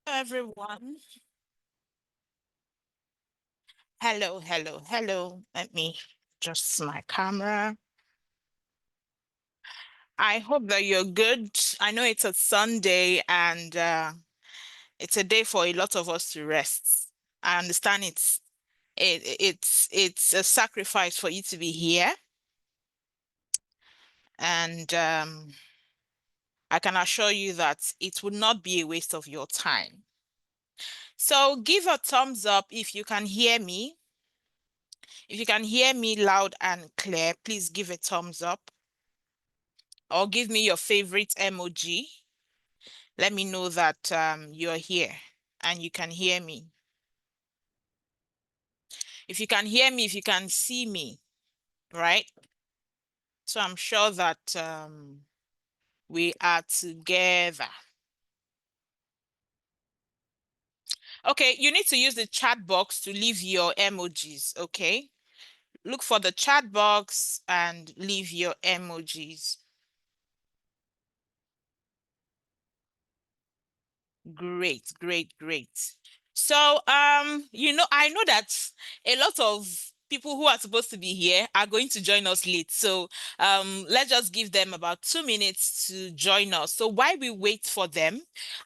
Everyone. Hello, hello, hello. Let me adjust my camera. I hope that you're good. I know it's a Sunday and it's a day for a lot of us to rest. I understand it's a sacrifice for you to be here, and I can assure you that it would not be a waste of your time. So give a thumbs up if you can hear me. If you can hear me loud and clear, please give a thumbs up. Or give me your favorite emoji. Let me know that you're here and you can hear me. If you can hear me, if you can see me, right? So I'm sure that we are together. Okay, you need to use the chat box to leave your emojis, okay? Look for the chat box and leave your emojis. Great, great, great. So, I know that a lot of people who are supposed to be here are going to join us late. So, let's just give them about 2 minutes to join us. So, while we wait for them,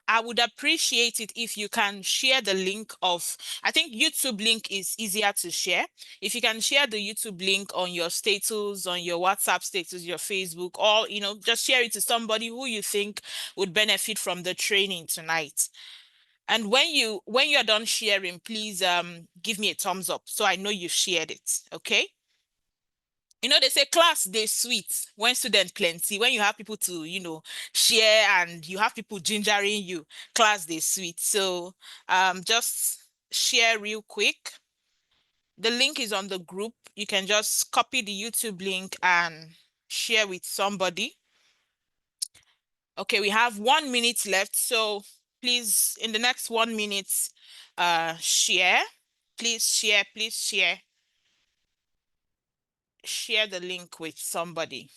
I would appreciate it if you can share the link of, I think YouTube link is easier to share. If you can share the YouTube link on your status, on your WhatsApp status, your Facebook, or, just share it to somebody who you think would benefit from the training tonight. And when you're done sharing, please give me a thumbs up so I know you've shared it. Okay? They say class they sweet when student plenty, when you have people to, share and you have people gingering you, class they sweet. So just share real quick. The link is on the group. You can just copy the YouTube link and share with somebody. Okay, we have 1 minute left, so please, in the next 1 minute, share. Please share the link with somebody.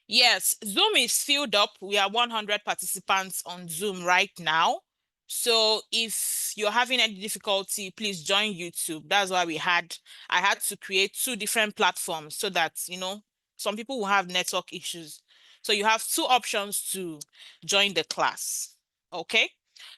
Yes, Zoom is filled up. We are 100 participants on Zoom right now. So if you're having any difficulty, please join YouTube. That's why I had to create two different platforms so that, some people will have network issues. So you have two options to join the class. Okay.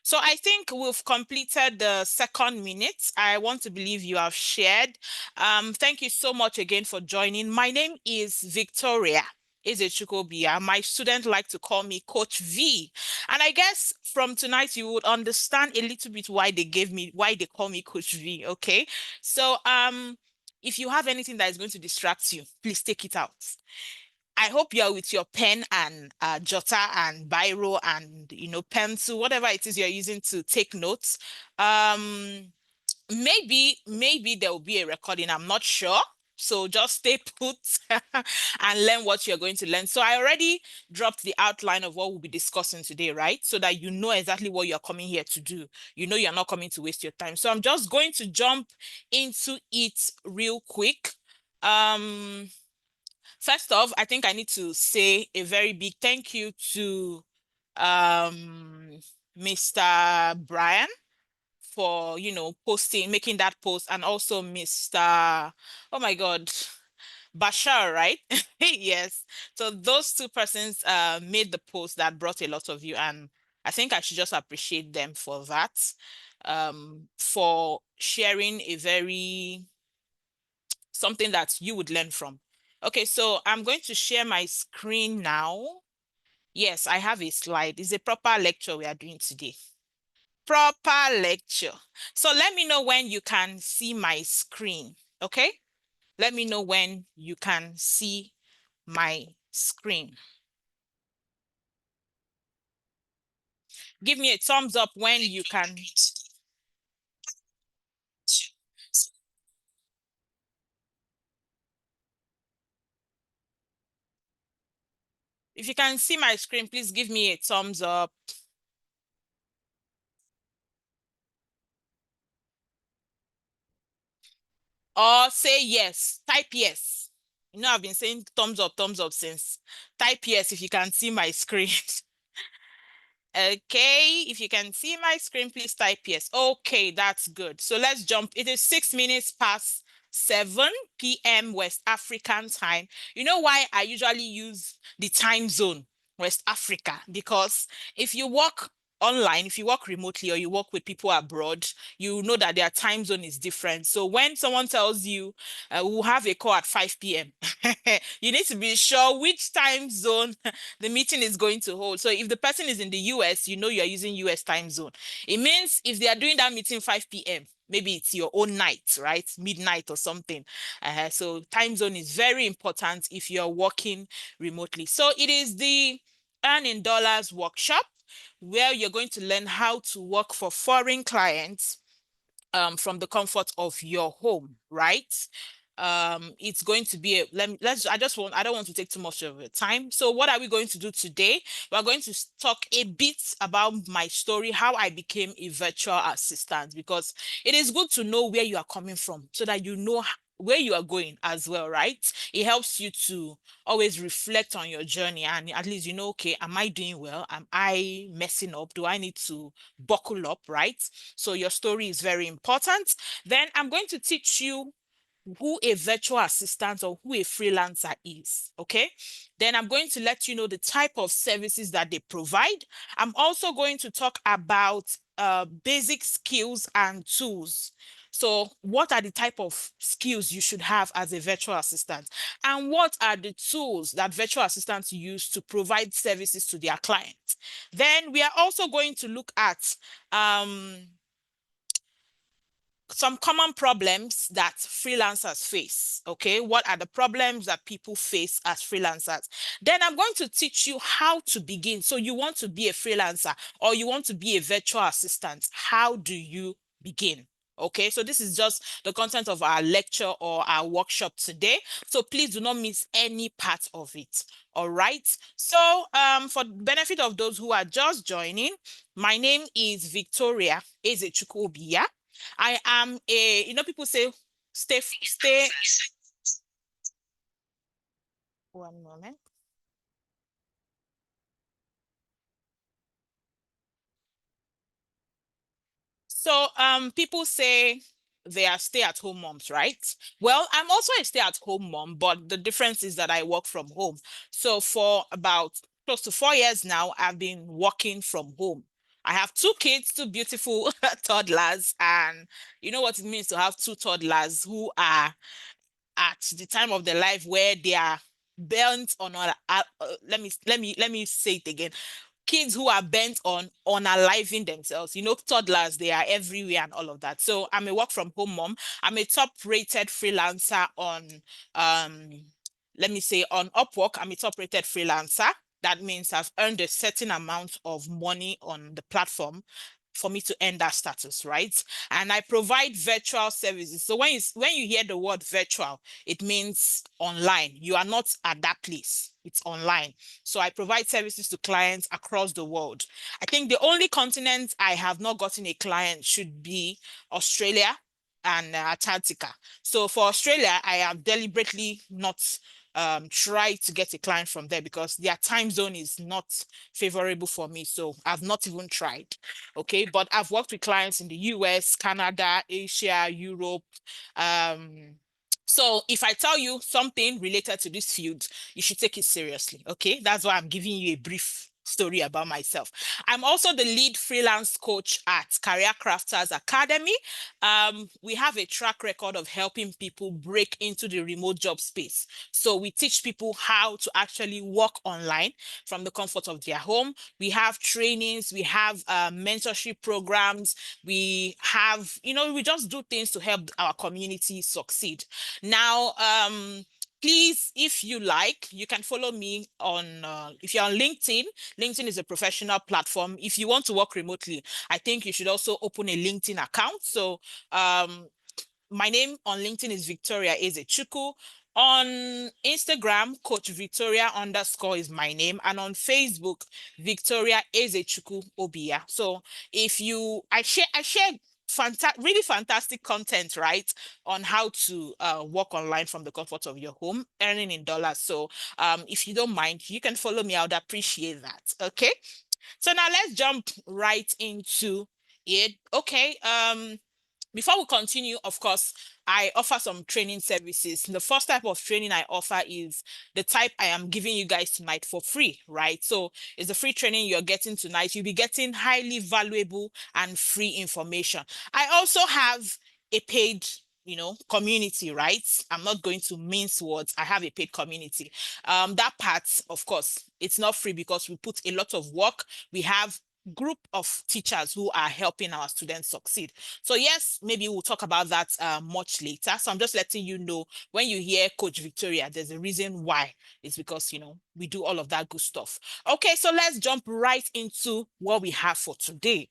So I think we've completed the second minute. I want to believe you have shared. Thank you so much again for joining. My name is Victoria Ezechukobia. My students like to call me Coach V. And I guess from tonight you would understand a little bit why they call me Coach V. Okay. So if you have anything that is going to distract you, please take it out. I hope you're with your pen and jotter and biro and pencil, whatever it is you're using to take notes. Maybe there will be a recording. I'm not sure. So just stay put and learn what you're going to learn. So I already dropped the outline of what we'll be discussing today, right? So that you know exactly what you're coming here to do. You know you're not coming to waste your time. So I'm just going to jump into it real quick. Um, First off, I think I need to say a very big thank you to um, Mr. Brian for, making that post, and also Mr. Oh my God, Bashar, right? Yes. So those two persons made the post that brought a lot of you, and I think I should just appreciate them for that, for sharing a very something that you would learn from. Okay, so I'm going to share my screen now. Yes, I have a slide. It's a proper lecture we are doing today. Proper lecture. So let me know when you can see my screen, okay? Let me know when you can see my screen. Give me a thumbs up when you can. If you can see my screen, please give me a thumbs up. Or say yes. Type yes. I've been saying thumbs up since. Type yes if you can see my screen. Okay, if you can see my screen, please type yes. Okay, that's good. So let's jump. It is 6 minutes past 7 p.m. West African time. You know why I usually use the time zone West Africa? Because if you work online, if you work remotely or you work with people abroad, you know that their time zone is different. So when someone tells you we'll have a call at 5 p.m., you need to be sure which time zone the meeting is going to hold. So if the person is in the US, you know you're using US time zone. It means if they are doing that meeting 5 p.m., maybe it's your own night, right? Midnight or something. So time zone is very important if you're working remotely. So it is the Earn in Dollars workshop where you're going to learn how to work for foreign clients from the comfort of your home, right? It's going to be let's I don't want to take too much of your time. So what are we going to do today? We're going to talk a bit about my story, how I became a virtual assistant, because it is good to know where you are coming from so that you know where you are going as well, right? It helps you to always reflect on your journey and at least you know, okay, am I doing well? Am I messing up? Do I need to buckle up, right? So your story is very important. Then I'm going to teach you who a virtual assistant or who a freelancer is. Okay. Then I'm going to let you know the type of services that they provide. I'm also going to talk about basic skills and tools. So, what are the type of skills you should have as a virtual assistant? And what are the tools that virtual assistants use to provide services to their clients? Then we are also going to look at some common problems that freelancers face. Okay, what are the problems that people face as freelancers? Then I'm going to teach you how to begin. So you want to be a freelancer or you want to be a virtual assistant. How do you begin? Okay, so this is just the content of our lecture or our workshop today. So please do not miss any part of it. All right. So for the benefit of those who are just joining, my name is Victoria Ezechukwu. I am a, people say, stay, one moment. So, people say they are stay-at-home moms, right? Well, I'm also a stay-at-home mom, but the difference is that I work from home. So for about close to 4 years now, I've been working from home. I have two kids, two beautiful toddlers, and you know what it means to have two toddlers who are at the time of their life where they are bent on let me say it again, kids who are bent on unaliving themselves. Toddlers, they are everywhere and all of that. So I'm a work from home mom. I'm a top rated freelancer on um let me say on Upwork. I'm a top rated freelancer. That means I've earned a certain amount of money on the platform for me to earn that status, right? And I provide virtual services. So when you hear the word virtual, it means online. You are not at that place. It's online. So I provide services to clients across the world. I think the only continent I have not gotten a client should be Australia and Antarctica. So for Australia, I have deliberately not try to get a client from there because their time zone is not favorable for me. So I've not even tried. Okay, but I've worked with clients in the US, Canada, Asia, Europe. Um, so if I tell you something related to this field, you should take it seriously. Okay, that's why I'm giving you a brief story about myself. I'm also the lead freelance coach at Career Crafters Academy. We have a track record of helping people break into the remote job space. So we teach people how to actually work online from the comfort of their home. We have trainings, we have mentorship programs, we have, we just do things to help our community succeed. Now, please, if you like, you can follow me on, if you're on LinkedIn. LinkedIn is a professional platform. If you want to work remotely, I think you should also open a LinkedIn account. So my name on LinkedIn is Victoria Ezechukwu. On Instagram, Coach Victoria underscore is my name. And on Facebook, Victoria Ezechukwu Obia. So I share really fantastic content, right? On how to work online from the comfort of your home, earning in dollars. So if you don't mind, you can follow me. I would appreciate that. Okay. So now let's jump right into it. Okay. Before we continue, of course, I offer some training services. The first type of training I offer is the type I am giving you guys tonight for free, right? So it's the free training you're getting tonight. You'll be getting highly valuable and free information. I also have a paid community, right? I'm not going to mince words. I have a paid community. That part, of course, it's not free because we put a lot of work. We have group of teachers who are helping our students succeed. So yes, maybe we'll talk about that much later. So I'm just letting you know, when you hear Coach Victoria, there's a reason why. It's because, we do all of that good stuff. Okay, so let's jump right into what we have for today.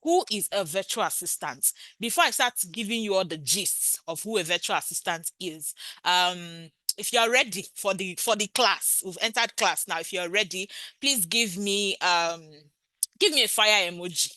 Who is a virtual assistant? Before I start giving you all the gists of who a virtual assistant is, if you're ready for the class, we've entered class now. If you're ready, please give me a fire emoji.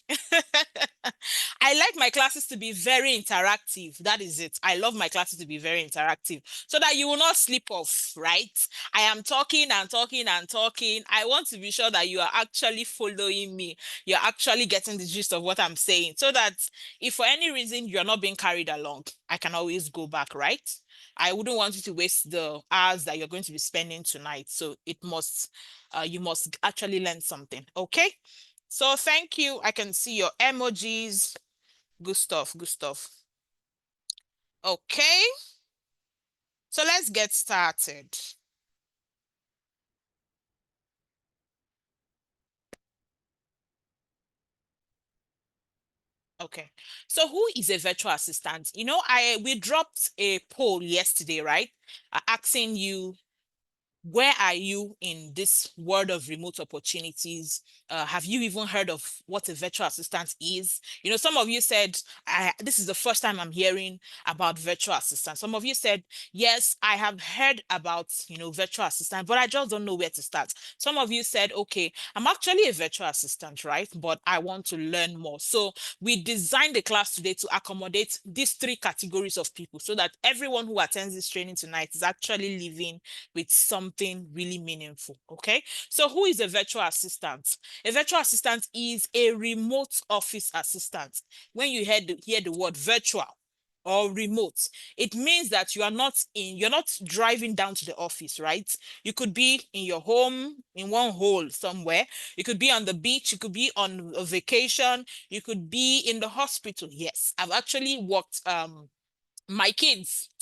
I like my classes to be very interactive. That is it. I love my classes to be very interactive so that you will not slip off, right? I am talking and talking and talking. I want to be sure that you are actually following me. You're actually getting the gist of what I'm saying so that if for any reason you're not being carried along, I can always go back, right? I wouldn't want you to waste the hours that you're going to be spending tonight. So you must actually learn something. Okay. So thank you. I can see your emojis. Good stuff. Good stuff. Okay. So let's get started. Okay. So who is a virtual assistant? We dropped a poll yesterday, right? Asking you, where are you in this world of remote opportunities? Have you even heard of what a virtual assistant is? Some of you said, this is the first time I'm hearing about virtual assistant. Some of you said, yes, I have heard about, virtual assistant, but I just don't know where to start. Some of you said, okay, I'm actually a virtual assistant, right? But I want to learn more. So we designed the class today to accommodate these three categories of people so that everyone who attends this training tonight is actually living with something really meaningful. Okay. So who is a virtual assistant? A virtual assistant is a remote office assistant. When you hear the word virtual or remote, it means that you're not driving down to the office, right? You could be in your home in one hole somewhere. You could be on the beach. You could be on a vacation. You could be in the hospital. Yes, I've actually worked two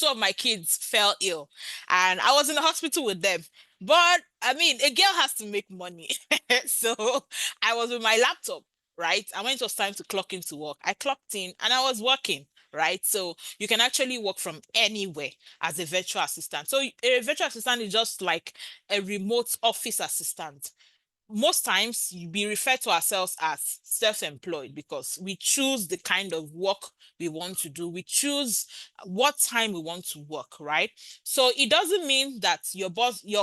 of my kids fell ill and I was in the hospital with them. But I mean, a girl has to make money. So I was with my laptop, right? And when it was time to clock into work, I clocked in and I was working, right? So you can actually work from anywhere as a virtual assistant. So a virtual assistant is just like a remote office assistant. Most times we refer to ourselves as self-employed because we choose the kind of work we want to do. We choose what time we want to work, right? So it doesn't mean that your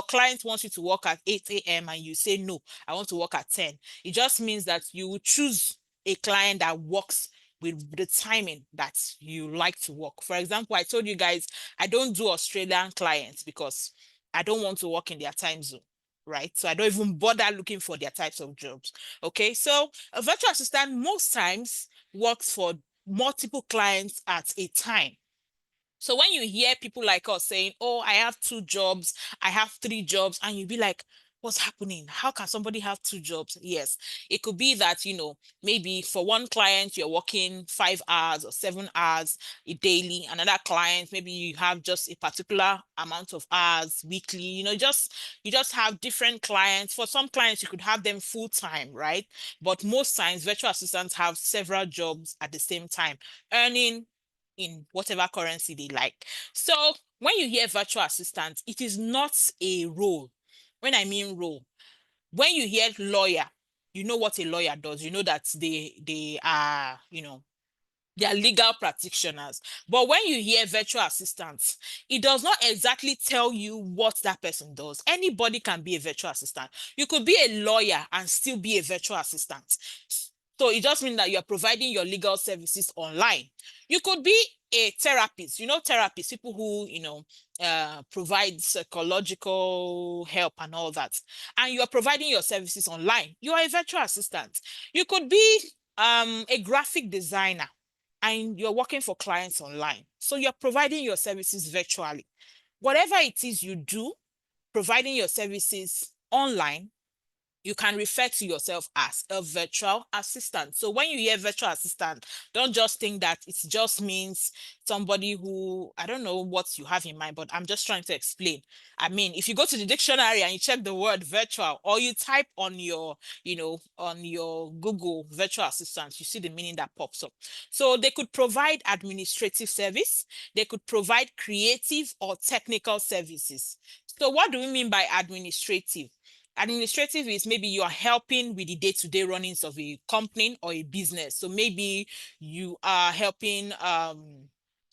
client wants you to work at 8 a.m. and you say, no, I want to work at 10. It just means that you will choose a client that works with the timing that you like to work. For example, I told you guys, I don't do Australian clients because I don't want to work in their time zone, right? So I don't even bother looking for their types of jobs. Okay, so a virtual assistant most times works for multiple clients at a time. So when you hear people like us saying, oh, I have two jobs, I have three jobs, and you be like, what's happening? How can somebody have two jobs? Yes, it could be that, maybe for one client, you're working 5 hours or 7 hours daily. Another client, maybe you have just a particular amount of hours weekly, you just have different clients. For some clients, you could have them full time, right? But most times, virtual assistants have several jobs at the same time, earning in whatever currency they like. So when you hear virtual assistant, it is not a role. When I mean role, when you hear lawyer, you know what a lawyer does. You know that they are, they are legal practitioners. But when you hear virtual assistants, it does not exactly tell you what that person does. Anybody can be a virtual assistant. You could be a lawyer and still be a virtual assistant. So it just means that you're providing your legal services online. You could be a therapist, therapists, people who, provide psychological help and all that, and you're providing your services online, you are a virtual assistant. You could be a graphic designer and you're working for clients online. So you're providing your services virtually. Whatever it is you do, providing your services online, you can refer to yourself as a virtual assistant. So when you hear virtual assistant, don't just think that it just means somebody who, I don't know what you have in mind, but I'm just trying to explain. I mean, if you go to the dictionary and you check the word virtual, or you type on your, on your Google virtual assistant, you see the meaning that pops up. So they could provide administrative service, they could provide creative or technical services. So what do we mean by administrative? Administrative is maybe you are helping with the day-to-day runnings of a company or a business. So maybe you are helping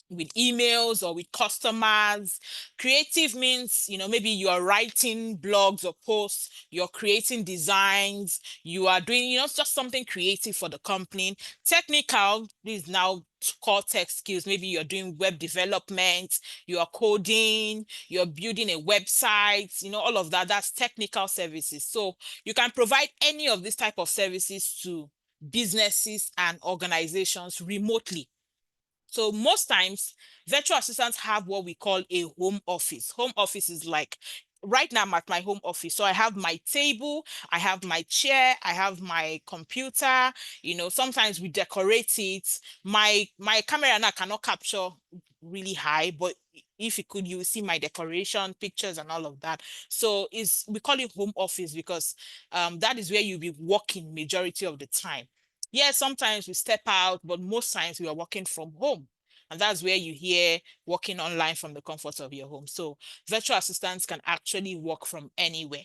with emails or with customers. Creative means, maybe you are writing blogs or posts, you're creating designs, you are doing, just something creative for the company. Technical is now core tech skills. Maybe you're doing web development, you're coding, you're building a website, all of that. That's technical services. So you can provide any of these type of services to businesses and organizations remotely. So most times, virtual assistants have what we call a home office. Home office is like, right now I'm at my home office. So I have my table, I have my chair, I have my computer, sometimes we decorate it. My camera now cannot capture really high, but if you could, you will see my decoration, pictures and all of that. So we call it home office because that is where you'll be working majority of the time. Yes, sometimes we step out, but most times we are working from home. And that's where you hear working online from the comfort of your home. So virtual assistants can actually work from anywhere,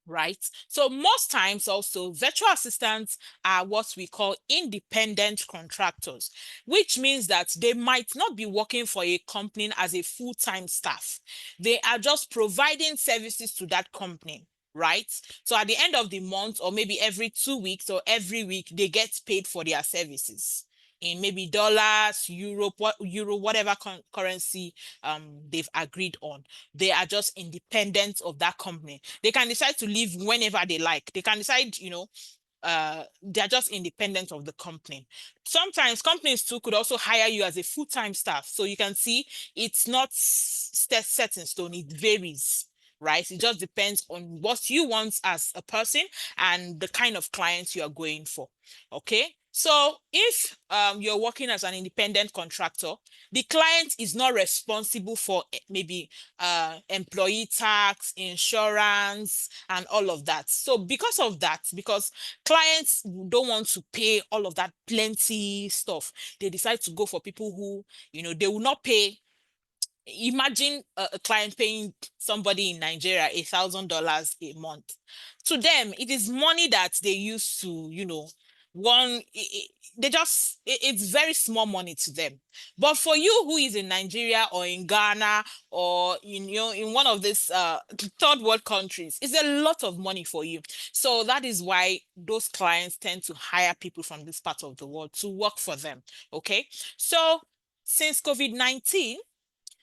right? So most times also virtual assistants are what we call independent contractors, which means that they might not be working for a company as a full-time staff. They are just providing services to that company, right? So at the end of the month, or maybe every 2 weeks or every week, they get paid for their services in maybe dollars, euro, whatever currency they've agreed on. They are just independent of that company. They can decide to leave whenever they like. They can decide, they're just independent of the company. Sometimes companies too could also hire you as a full-time staff. So you can see it's not set in stone, it varies, right? It just depends on what you want as a person and the kind of clients you are going for. Okay. So if you're working as an independent contractor, the client is not responsible for maybe employee tax, insurance, and all of that. So because of that, because clients don't want to pay all of that plenty stuff, they decide to go for people who, they will not pay. Imagine a client paying somebody in Nigeria $1,000 a month. To them, it is money that they used to, one, they just, it's very small money to them. But for you who is in Nigeria or in Ghana or in one of these third world countries, it's a lot of money for you. So that is why those clients tend to hire people from this part of the world to work for them. Okay. So since COVID-19,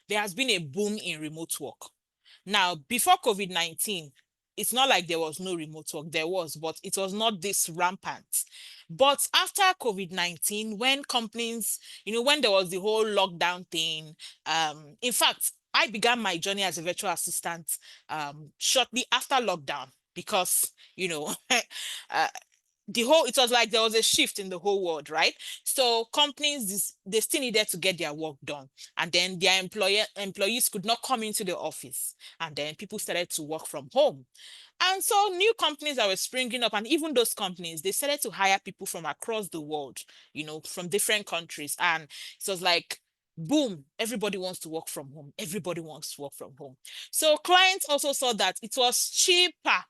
there has been a boom in remote work. Now, before COVID-19, it's not like there was no remote work. There was, but it was not this rampant. But after COVID-19, when companies, when there was the whole lockdown thing, in fact, I began my journey as a virtual assistant shortly after lockdown because, uh, it was like there was a shift in the whole world, right? So companies, they still needed to get their work done, and then their employees could not come into the office, and then people started to work from home. And so new companies that were springing up, and even those companies, they started to hire people from across the world, from different countries. And it was like, boom, everybody wants to work from home. Everybody wants to work from home. So clients also saw that it was cheaper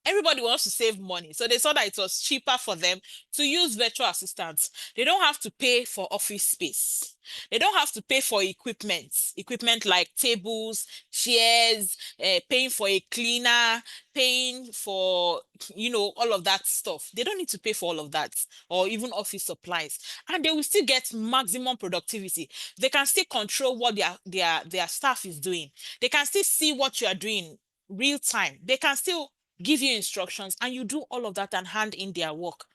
Everybody wants to save money. So they saw that it was cheaper for them to use virtual assistants. They don't have to pay for office space. They don't have to pay for equipment like tables, chairs, paying for a cleaner, paying for, all of that stuff. They don't need to pay for all of that or even office supplies. And they will still get maximum productivity. They can still control what their staff is doing. They can still see what you are doing real time. They can still give you instructions, and you do all of that and hand in their work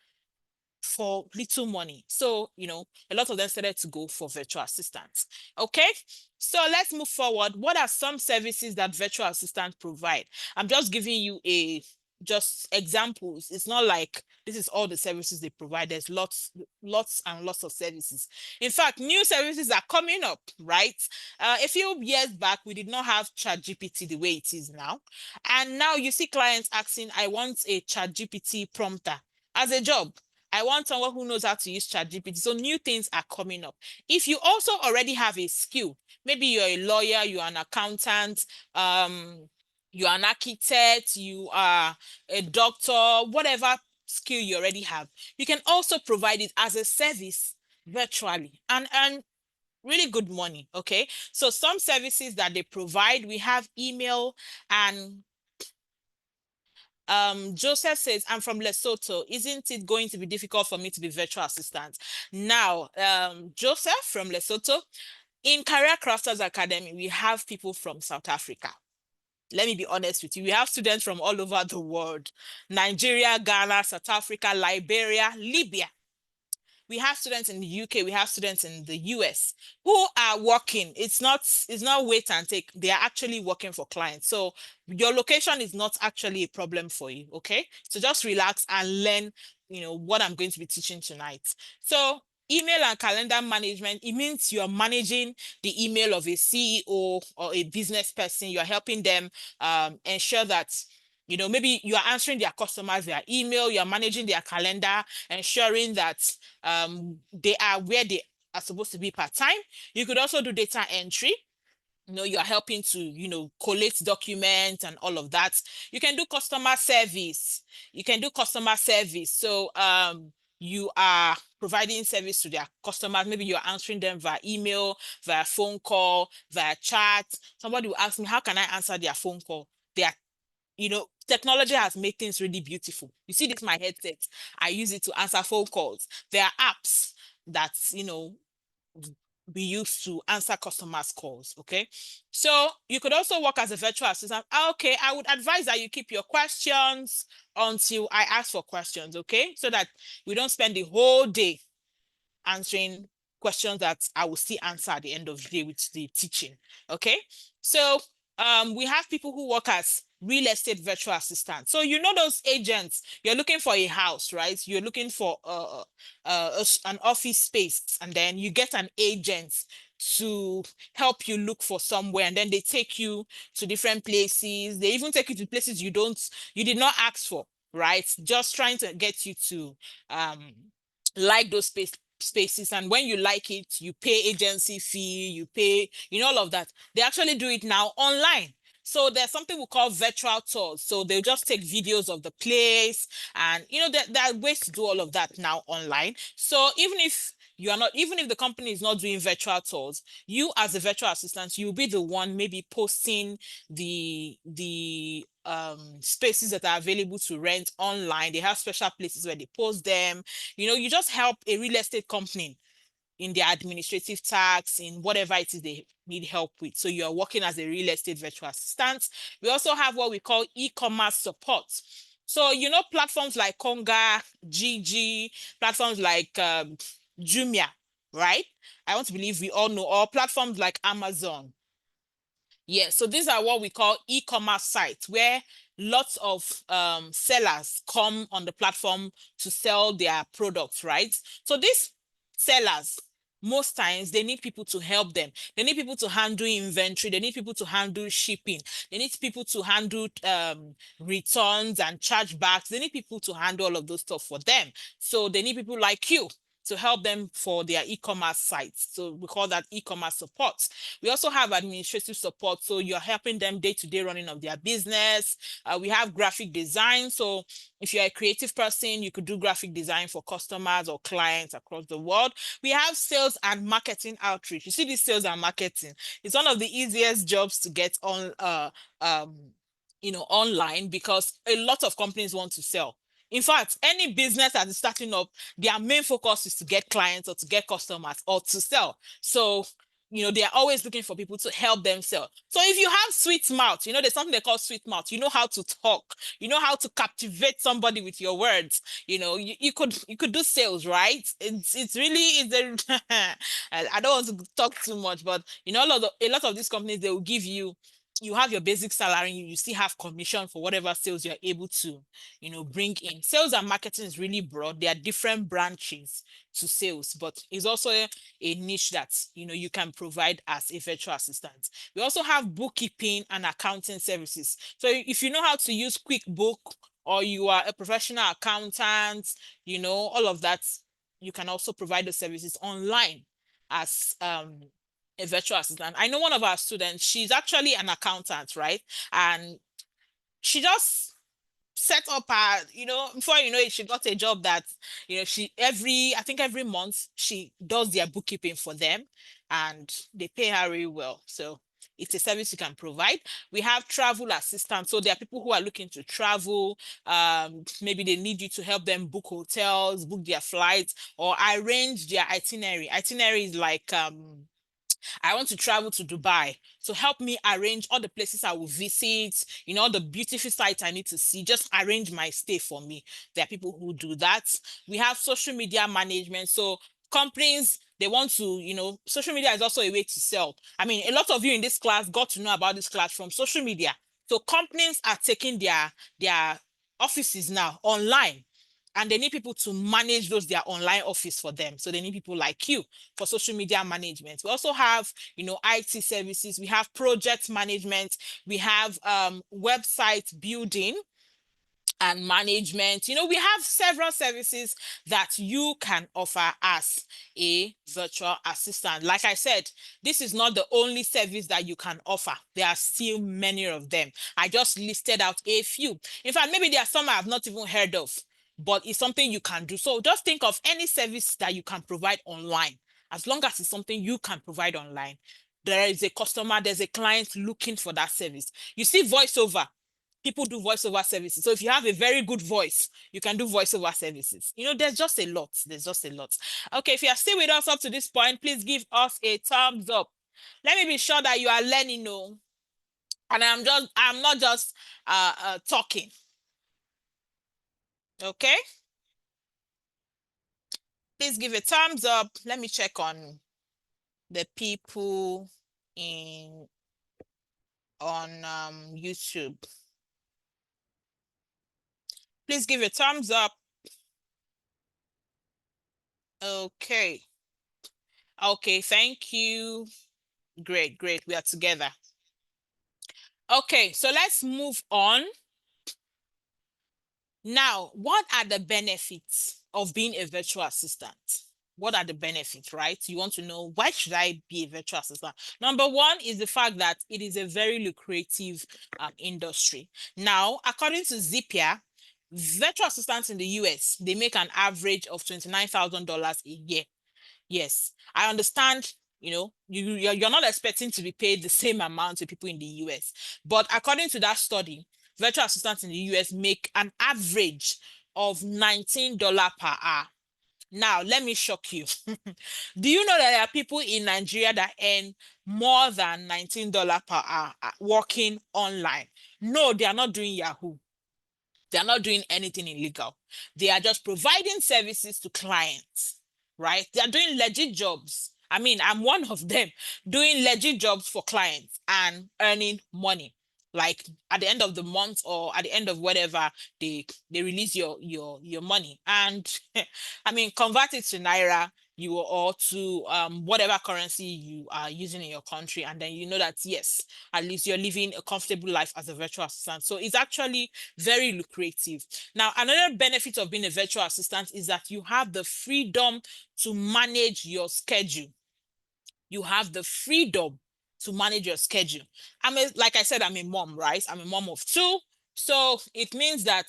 for little money. So, a lot of them started to go for virtual assistants. Okay, so let's move forward. What are some services that virtual assistants provide? I'm just giving you just examples. It's not like this is all the services they provide. There's lots and lots of services. In fact, new services are coming up, right? A few years back, we did not have ChatGPT the way it is now. And now you see clients asking, I want a ChatGPT prompter as a job. I want someone who knows how to use ChatGPT. So new things are coming up. If you also already have a skill, maybe you're a lawyer, you're an accountant, you're an architect, you are a doctor, whatever skill you already have, you can also provide it as a service virtually and earn really good money. Okay, so some services that they provide, we have email. And Joseph says, I'm from Lesotho. Isn't it going to be difficult for me to be virtual assistant? Now, Joseph from Lesotho, in Career Crafters Academy, we have people from South Africa. Let me be honest with you. We have students from all over the world: Nigeria, Ghana, South Africa, Liberia, Libya. We have students in the UK, we have students in the US who are working. It's not wait and take. They are actually working for clients. So your location is not actually a problem for you. Okay, so just relax and learn what I'm going to be teaching tonight. So email and calendar management, it means you're managing the email of a CEO or a business person. You're helping them ensure that maybe you are answering their customers via email, you're managing their calendar, ensuring that they are where they are supposed to be part-time. You could also do data entry. You are helping to collate documents and all of that. You can do customer service. So you are providing service to their customers. Maybe you're answering them via email, via phone call, via chat. Somebody will ask me, how can I answer their phone call? Technology has made things really beautiful. You see this, my headset, I use it to answer phone calls. There are apps that we use to answer customers' calls. Okay, so you could also work as a virtual assistant. Okay, I would advise that you keep your questions until I ask for questions. Okay, so that we don't spend the whole day answering questions that I will still answer at the end of the day with the teaching. Okay, so we have people who work as real estate virtual assistants. So those agents, you're looking for a house, right? You're looking for an office space, and then you get an agent to help you look for somewhere, and then they take you to different places. They even take you to places you did not ask for, right? Just trying to get you to like those spaces. And when you like it, you pay agency fee, you pay all of that. They actually do it now online. So there's something we call virtual tours. So they'll just take videos of the place, and there are ways to do all of that now online. So even if the company is not doing virtual tours, you as a virtual assistant, you'll be the one maybe posting the spaces that are available to rent online. They have special places where they post them. You just help a real estate company in their administrative tasks, in whatever it is they need help with. So you're working as a real estate virtual assistant. We also have what we call e-commerce support. So platforms like Konga, Gigi, platforms like Jumia, right? I want to believe we all know, or platforms like Amazon. Yeah, so these are what we call e-commerce sites, where lots of sellers come on the platform to sell their products, right? So these sellers, most times they need people to help them. They need people to handle inventory. They need people to handle shipping. They need people to handle returns and chargebacks. They need people to handle all of those stuff for them. So they need people like you to help them for their e-commerce sites. So we call that e-commerce support. We also have administrative support. So you're helping them day-to-day running of their business. We have graphic design. So if you're a creative person, you could do graphic design for customers or clients across the world. We have sales and marketing outreach. You see, this sales and marketing, it's one of the easiest jobs to get on um online, because a lot of companies want to sell. In fact, any business that is starting up, their main focus is to get clients or to get customers or to sell. So, they are always looking for people to help them sell. So if you have sweet mouth, there's something they call sweet mouth. You know how to talk. You know how to captivate somebody with your words. You could do sales, right? It's really it's a I don't want to talk too much, but a lot of these companies, they will give you have your basic salary, you still have commission for whatever sales you're able to bring in. Sales and marketing is really broad. There are different branches to sales, but it's also a niche that you can provide as a virtual assistant. We also have bookkeeping and accounting services. So if you know how to use QuickBook, or you are a professional accountant, all of that, you can also provide those services online as a virtual assistant. I know one of our students, she's actually an accountant, right? And she just set up her, before you know it, she got a job that, she I think every month she does their bookkeeping for them, and they pay her really well. So it's a service you can provide. We have travel assistance. So there are people who are looking to travel. Maybe they need you to help them book hotels, book their flights, or arrange their itinerary. Itinerary is like I want to travel to Dubai. So help me arrange all the places I will visit, all the beautiful sites I need to see. Just arrange my stay for me. There are people who do that. We have social media management. So companies, they want to, social media is also a way to sell. I mean, a lot of you in this class got to know about this class from social media. So companies are taking their offices now online, and they need people to manage their online office for them. So they need people like you for social media management. We also have, IT services. We have project management. We have website building and management. We have several services that you can offer as a virtual assistant. Like I said, this is not the only service that you can offer. There are still many of them. I just listed out a few. In fact, maybe there are some I have not even heard of, but it's something you can do. So just think of any service that you can provide online. As long as it's something you can provide online, there is a customer, there's a client looking for that service. You see voiceover, people do voiceover services. So if you have a very good voice, you can do voiceover services. There's just a lot. There's just a lot. Okay, if you are still with us up to this point, please give us a thumbs up. Let me be sure that you are learning, and I'm not just talking. Okay? Please give a thumbs up. Let me check on the people on YouTube. Please give a thumbs up. Okay. Okay, thank you. Great, great. We are together. Okay, so let's move on. Now, what are the benefits of being a virtual assistant? What are the benefits, right? You want to know, why should I be a virtual assistant? Number one is the fact that it is a very lucrative industry. Now, according to Zapier, virtual assistants in the US, they make an average of $29,000 a year. Yes, I understand. You're not expecting to be paid the same amount to people in the US, but according to that study, virtual assistants in the US make an average of $19 per hour. Now, let me shock you. Do you know that there are people in Nigeria that earn more than $19 per hour working online? No, they are not doing Yahoo. They are not doing anything illegal. They are just providing services to clients, right? They are doing legit jobs. I mean, I'm one of them, doing legit jobs for clients and earning money. Like at the end of the month, or at the end of whatever, they release your money. And I mean, convert it to Naira. you or to whatever currency you are using in your country, and then you know that yes, at least you're living a comfortable life as a virtual assistant. So it's actually very lucrative. Now, another benefit of being a virtual assistant is that you have the freedom to manage your schedule. You have the freedom to manage your schedule. Like I said, I'm a mom, right? I'm a mom of two. So it means that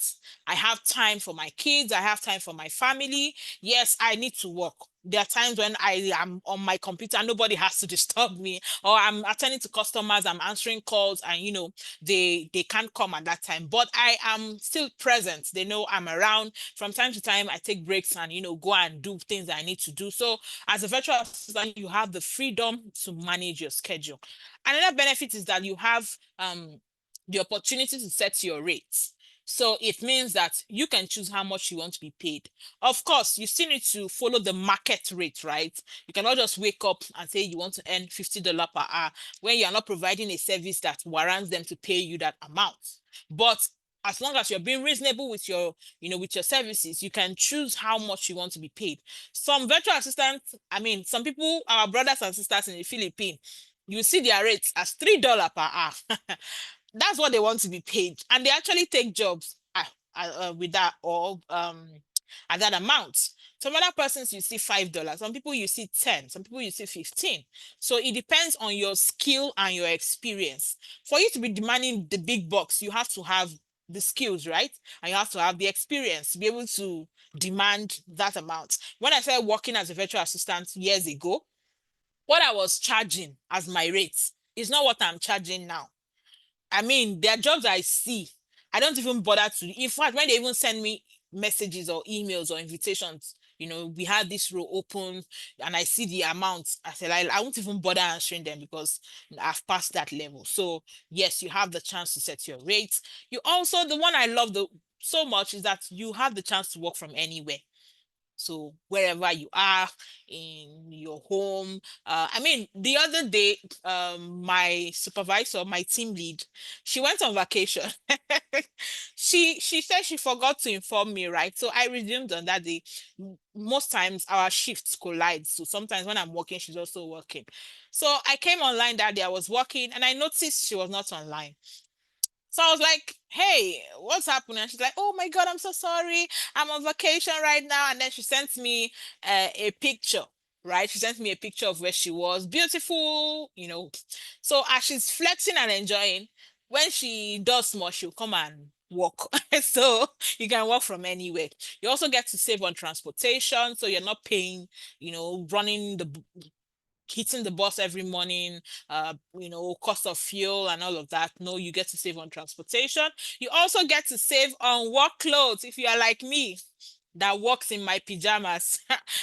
I have time for my kids, I have time for my family. Yes, I need to work. There are times when I am on my computer, nobody has to disturb me, or I'm attending to customers, I'm answering calls, and they can't come at that time. But I am still present. They know I'm around. From time to time, I take breaks and go and do things that I need to do. So as a virtual assistant, you have the freedom to manage your schedule. Another benefit is that you have the opportunity to set your rates. So it means that you can choose how much you want to be paid. Of course, you still need to follow the market rate, right? You cannot just wake up and say you want to earn $50 per hour when you are not providing a service that warrants them to pay you that amount. But as long as you're being reasonable with your services, you can choose how much you want to be paid. Some virtual assistants, some people, our brothers and sisters in the Philippines, you see their rates as $3 per hour. That's what they want to be paid, and they actually take jobs with that, or at that amount. Some other persons you see $5, some people you see 10, some people you see 15. So it depends on your skill and your experience. For you to be demanding the big bucks, you have to have the skills, right? And you have to have the experience to be able to demand that amount. When I started working as a virtual assistant years ago, what I was charging as my rate is not what I'm charging now. There are jobs I see. I don't even bother to. In fact, when they even send me messages or emails or invitations, we had this role open, and I see the amounts, I said, I won't even bother answering them because I've passed that level. So yes, you have the chance to set your rates. You also, the one I love so much is that you have the chance to work from anywhere. So wherever you are in your home, the other day, my supervisor, my team lead, she went on vacation. She said she forgot to inform me, right? So I resumed on that day. Most times our shifts collide. So sometimes when I'm working, she's also working. So I came online that day. I was working, and I noticed she was not online. So I was like, hey, what's happening? And she's like, oh my God, I'm so sorry. I'm on vacation right now. And then she sent me a picture, right? She sent me a picture of where she was. Beautiful. So as she's flexing and enjoying, when she does more, she'll come and walk. So you can walk from anywhere. You also get to save on transportation. So you're not paying, running the hitting the bus every morning, cost of fuel and all of that. No, you get to save on transportation. You also get to save on work clothes if you are like me that works in my pajamas.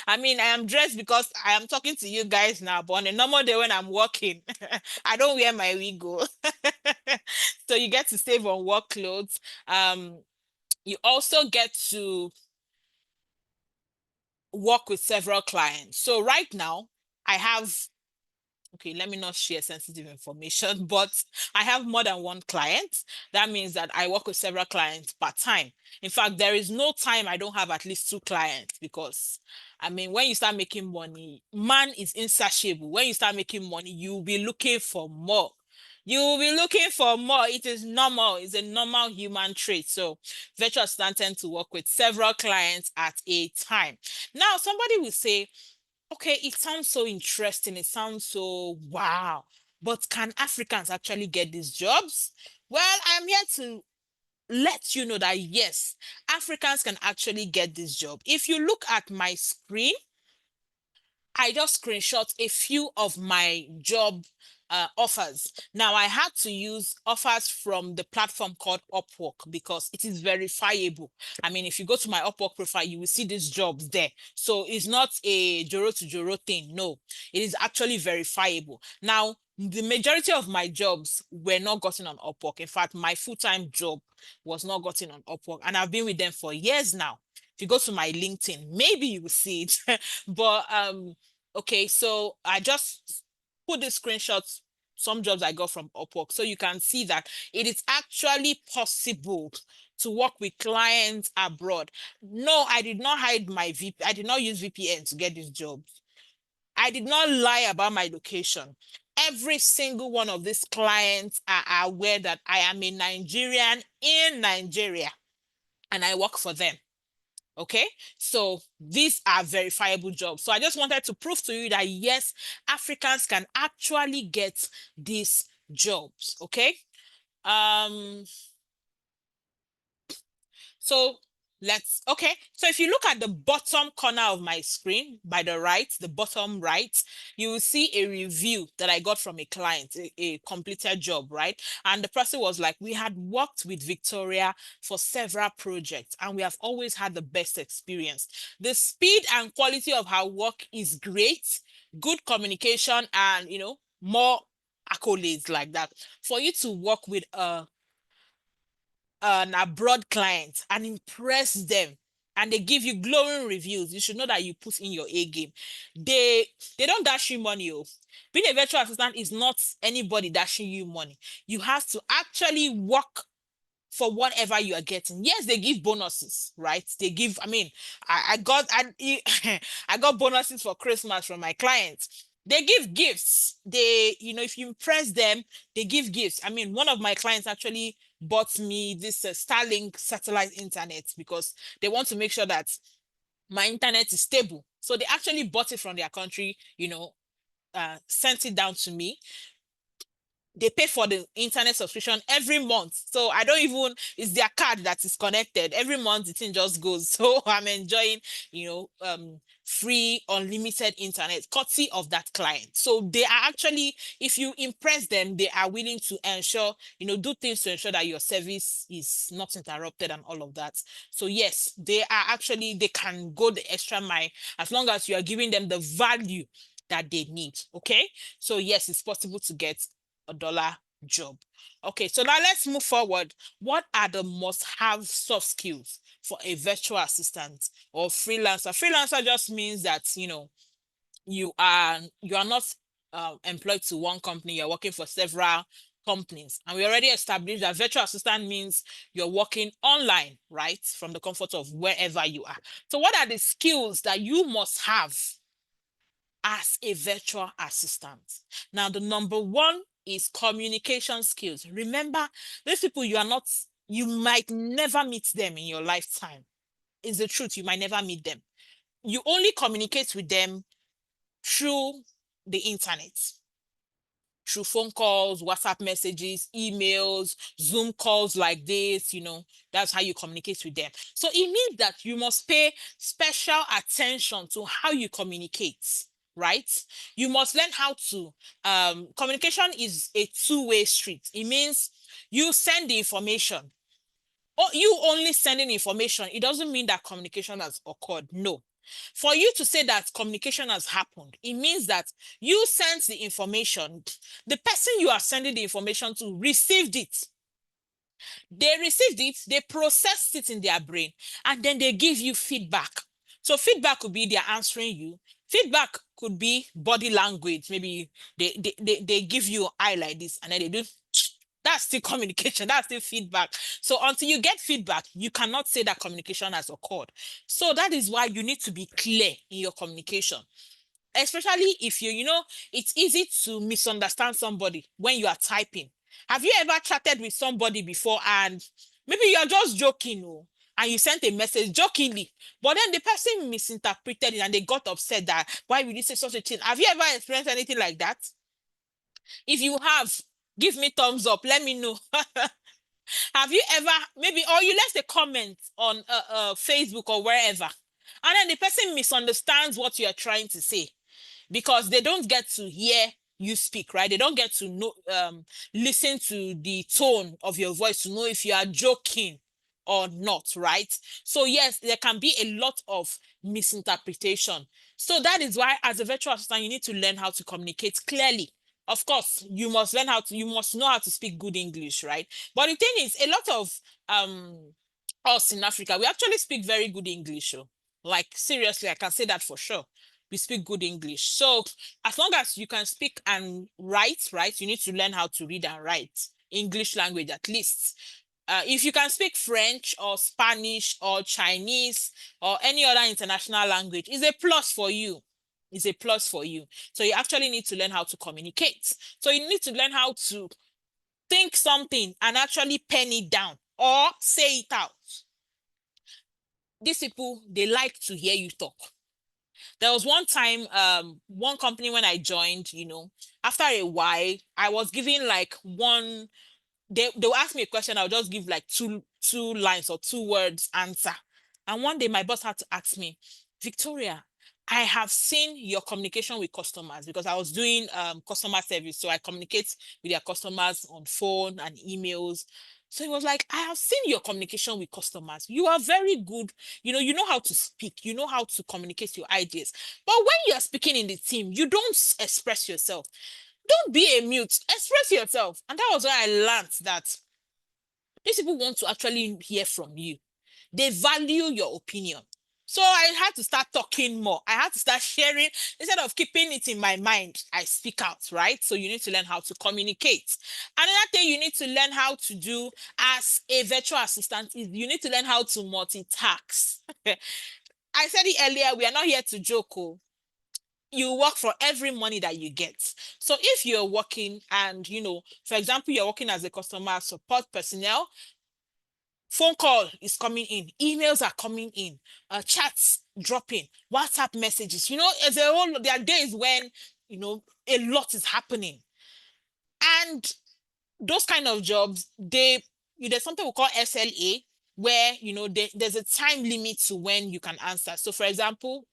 I am dressed because I am talking to you guys now, but on a normal day when I'm working, I don't wear my wig. So you get to save on work clothes. You also get to work with several clients. So right now, I have okay, let me not share sensitive information, but I have more than one client. That means that I work with several clients part time. In fact, there is no time I don't have at least two clients because, when you start making money, man is insatiable. When you start making money, you'll be looking for more. You will be looking for more. It is normal. It's a normal human trait. So virtual assistants tend to work with several clients at a time. Now, somebody will say, okay, it sounds so interesting. It sounds so wow. But can Africans actually get these jobs? Well, I'm here to let you know that yes, Africans can actually get this job. If you look at my screen, I just screenshot a few of my job offers. Now, I had to use offers from the platform called Upwork because it is verifiable. If you go to my Upwork profile, you will see these jobs there. So it's not a Joro to Joro thing. No, it is actually verifiable. Now, the majority of my jobs were not gotten on Upwork. In fact, my full-time job was not gotten on Upwork, and I've been with them for years now. If you go to my LinkedIn, maybe you will see it. But okay, so I just put the screenshots, some jobs I got from Upwork, so you can see that it is actually possible to work with clients abroad. No, I did not hide my VP. I did not use VPN to get this job. I did not lie about my location. Every single one of these clients are aware that I am a Nigerian in Nigeria and I work for them. Okay, so these are verifiable jobs. So I just wanted to prove to you that yes, Africans can actually get these jobs. Okay, um so so if you look at the bottom corner of my screen by the right, the bottom right, you will see a review that I got from a client, a completed job, right? And the person was like, we had worked with Victoria for several projects and we have always had the best experience. The speed and quality of her work is great, good communication, and more accolades like that. For you to work with an abroad client and impress them and they give you glowing reviews, you should know that you put in your A game. They don't dash you money. Oh. Being a virtual assistant is not anybody dashing you money. You have to actually work for whatever you are getting. Yes, they give bonuses, right? They give, I mean, I got bonuses for Christmas from my clients. They give gifts. If you impress them, they give gifts. I mean, one of my clients actually bought me this Starlink satellite internet because they want to make sure that my internet is stable. So they actually bought it from their country, sent it down to me. They pay for the internet subscription every month. So I don't even, it's their card that is connected. Every month the thing just goes. So I'm enjoying, free unlimited internet courtesy of that client. So they are actually, if you impress them, they are willing to ensure, do things to ensure that your service is not interrupted and all of that. So yes, they can go the extra mile as long as you are giving them the value that they need. Okay. So yes, it's possible to get $1 job. Okay, so now let's move forward. What are the must-have soft skills for a virtual assistant or freelancer? Freelancer just means that you are not employed to one company. You're working for several companies, and we already established that virtual assistant means you're working online, right, from the comfort of wherever you are. So, what are the skills that you must have as a virtual assistant? Now, the number one is communication skills. Remember, these people you might never meet them in your lifetime. It's the truth, you might never meet them. You only communicate with them through the internet, through phone calls, WhatsApp messages, emails, Zoom calls like this, that's how you communicate with them. So it means that you must pay special attention to how you communicate, right? You must learn how to, communication is a two-way street. It means you send the information, or you only sending information. It doesn't mean that communication has occurred. No. For you to say that communication has happened, it means that you sent the information, the person you are sending the information to received it. They received it, they processed it in their brain, and then they give you feedback. So feedback could be they're answering you. Feedback could be body language. Maybe they give you an eye like this, and then they do. That's still communication. That's still feedback. So until you get feedback, you cannot say that communication has occurred. So that is why you need to be clear in your communication. Especially if it's easy to misunderstand somebody when you are typing. Have you ever chatted with somebody before and maybe you're just joking, and you sent a message jokingly, but then the person misinterpreted it and they got upset that why would you say such a thing? Have you ever experienced anything like that? If you have, give me thumbs up. Let me know. Have you ever or you left a comment on Facebook or wherever, and then the person misunderstands what you are trying to say because they don't get to hear you speak, right? They don't get to know, listen to the tone of your voice to know if you are joking or not, right? So yes, there can be a lot of misinterpretation. So that is why, as a virtual assistant, you need to learn how to communicate clearly. Of course, you must know how to speak good English, right? But the thing is, a lot of us in Africa, we actually speak very good English. Oh. Like seriously, I can say that for sure. We speak good English. So as long as you can speak and write, right, you need to learn how to read and write English language at least. If you can speak French or Spanish or Chinese or any other international language, it's a plus for you. It's a plus for you. So you actually need to learn how to communicate. So you need to learn how to think something and actually pen it down or say it out. These people, they like to hear you talk. There was one time, one company when I joined, after a while, I was given like one, they'll ask me a question, I'll just give like two lines or two words answer. And one day my boss had to ask me, Victoria, I have seen your communication with customers because I was doing customer service. So I communicate with their customers on phone and emails. So he was like, I have seen your communication with customers. You are very good. You know how to speak, you know how to communicate your ideas. But when you are speaking in the team, you don't express yourself. Don't be a mute, express yourself. And that was why I learned that these people want to actually hear from you. They value your opinion. So I had to start talking more. I had to start sharing instead of keeping it in my mind. I speak out, right? So you need to learn how to communicate. Another thing you need to learn how to do as a virtual assistant is you need to learn how to multitask. I said it earlier, we are not here to joke. Oh, you work for every money that you get. So if you're working and, for example, you're working as a customer support personnel, phone call is coming in, emails are coming in, chats dropping, WhatsApp messages. There are days when, a lot is happening. And those kind of jobs, there's something we call SLA, where, there's a time limit to when you can answer. So for example,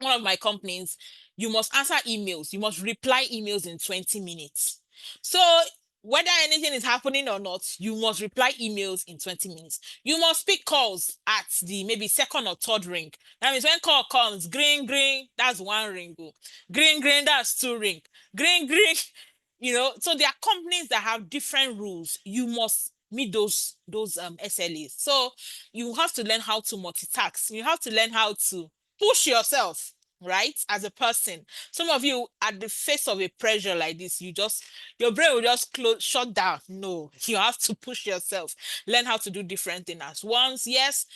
one of my companies, you must answer emails, you must reply emails in 20 minutes. So whether anything is happening or not, you must reply emails in 20 minutes. You must pick calls at the maybe second or third ring. That means when call comes, green, green, that's one ring. Green, green, that's two ring. Green, green, so there are companies that have different rules. You must meet those SLAs. So you have to learn how to multitask. You have to learn how to push yourself, right, as a person. Some of you, at the face of a pressure like this, your brain will just shut down. No, you have to push yourself, learn how to do different things at once. Yes,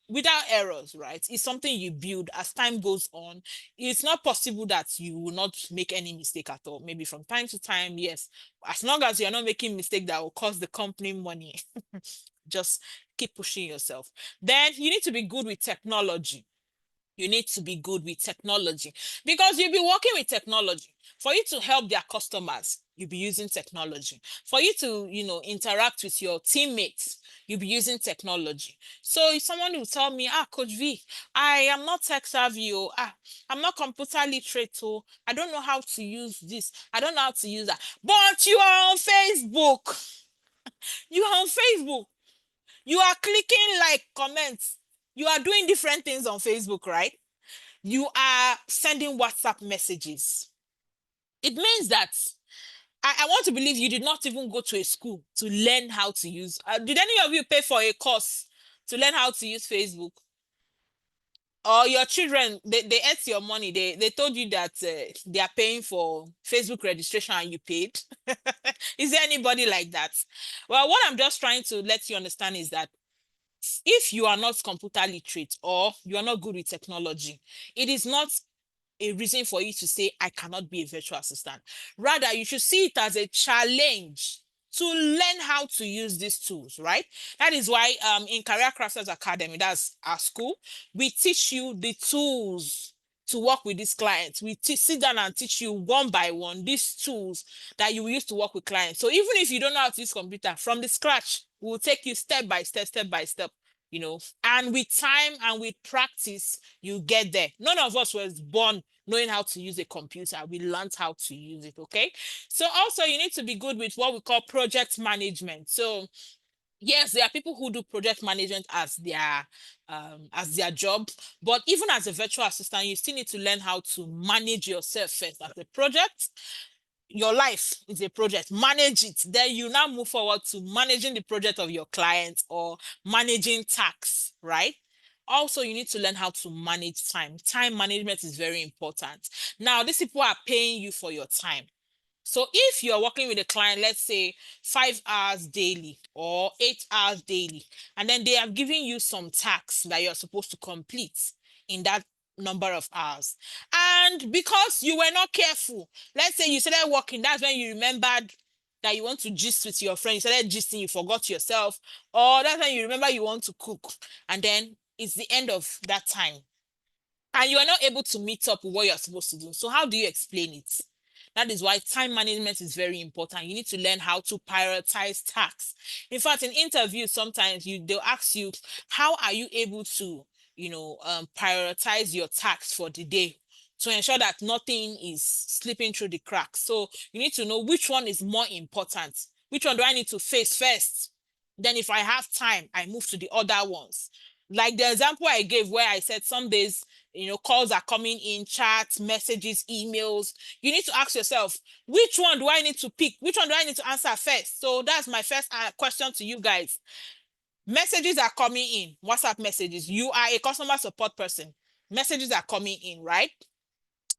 without errors, right? It's something you build as time goes on. It's not possible that you will not make any mistake at all. Maybe from time to time, yes, as long as you're not making mistake that will cost the company money. Just keep pushing yourself. Then you need to be good with technology. You need to be good with technology because you'll be working with technology. For you to help their customers, you'll be using technology. For you to, interact with your teammates, you'll be using technology. So if someone will tell me, Coach V, I am not tech savvy, I'm not computer literate, I don't know how to use this, I don't know how to use that. But you are on Facebook. You are on Facebook. You are clicking like comments. You are doing different things on Facebook, right? You are sending WhatsApp messages. It means that I want to believe you did not even go to a school to learn how to use. Did any of you pay for a course to learn how to use Facebook? Or your children, they ate your money. They told you that they are paying for Facebook registration and you paid. Is there anybody like that? Well, what I'm just trying to let you understand is that if you are not computer literate or you are not good with technology, it is not a reason for you to say, I cannot be a virtual assistant. Rather, you should see it as a challenge to learn how to use these tools, right? That is why in Career Crafters Academy, that's our school, we teach you the tools to work with these clients. We sit down and teach you one by one these tools that you will use to work with clients. So even if you don't know how to use computer from the scratch, we'll take you step by step by step, and with time and with practice, you get there. None of us was born knowing how to use a computer. We learned how to use it, okay? So also you need to be good with what we call project management. So yes, there are people who do project management as their job, but even as a virtual assistant, you still need to learn how to manage yourself first as a project. Your life is a project. Manage it. Then you now move forward to managing the project of your client or managing tasks, right? Also, you need to learn how to manage time. Time management is very important. Now, these people are paying you for your time. So if you're working with a client, let's say 5 hours daily or 8 hours daily, and then they have given you some tasks that you're supposed to complete in that number of hours. And because you were not careful, let's say you started working, that's when you remembered that you want to gist with your friend, you started gisting, you forgot yourself, or that's when you remember you want to cook, and then it's the end of that time and you are not able to meet up with what you're supposed to do. So how do you explain it? That is why time management is very important. You need to learn how to prioritize tasks. In fact, in interviews, sometimes they'll ask you, how are you able to, prioritize your tasks for the day to ensure that nothing is slipping through the cracks. So you need to know which one is more important. Which one do I need to face first? Then if I have time, I move to the other ones. Like the example I gave where I said some days calls are coming in, chats, messages, emails. You need to ask yourself, which one do I need to pick? Which one do I need to answer first? So that's my first question to you guys. Messages are coming in, WhatsApp messages. You are a customer support person. Messages are coming in, right?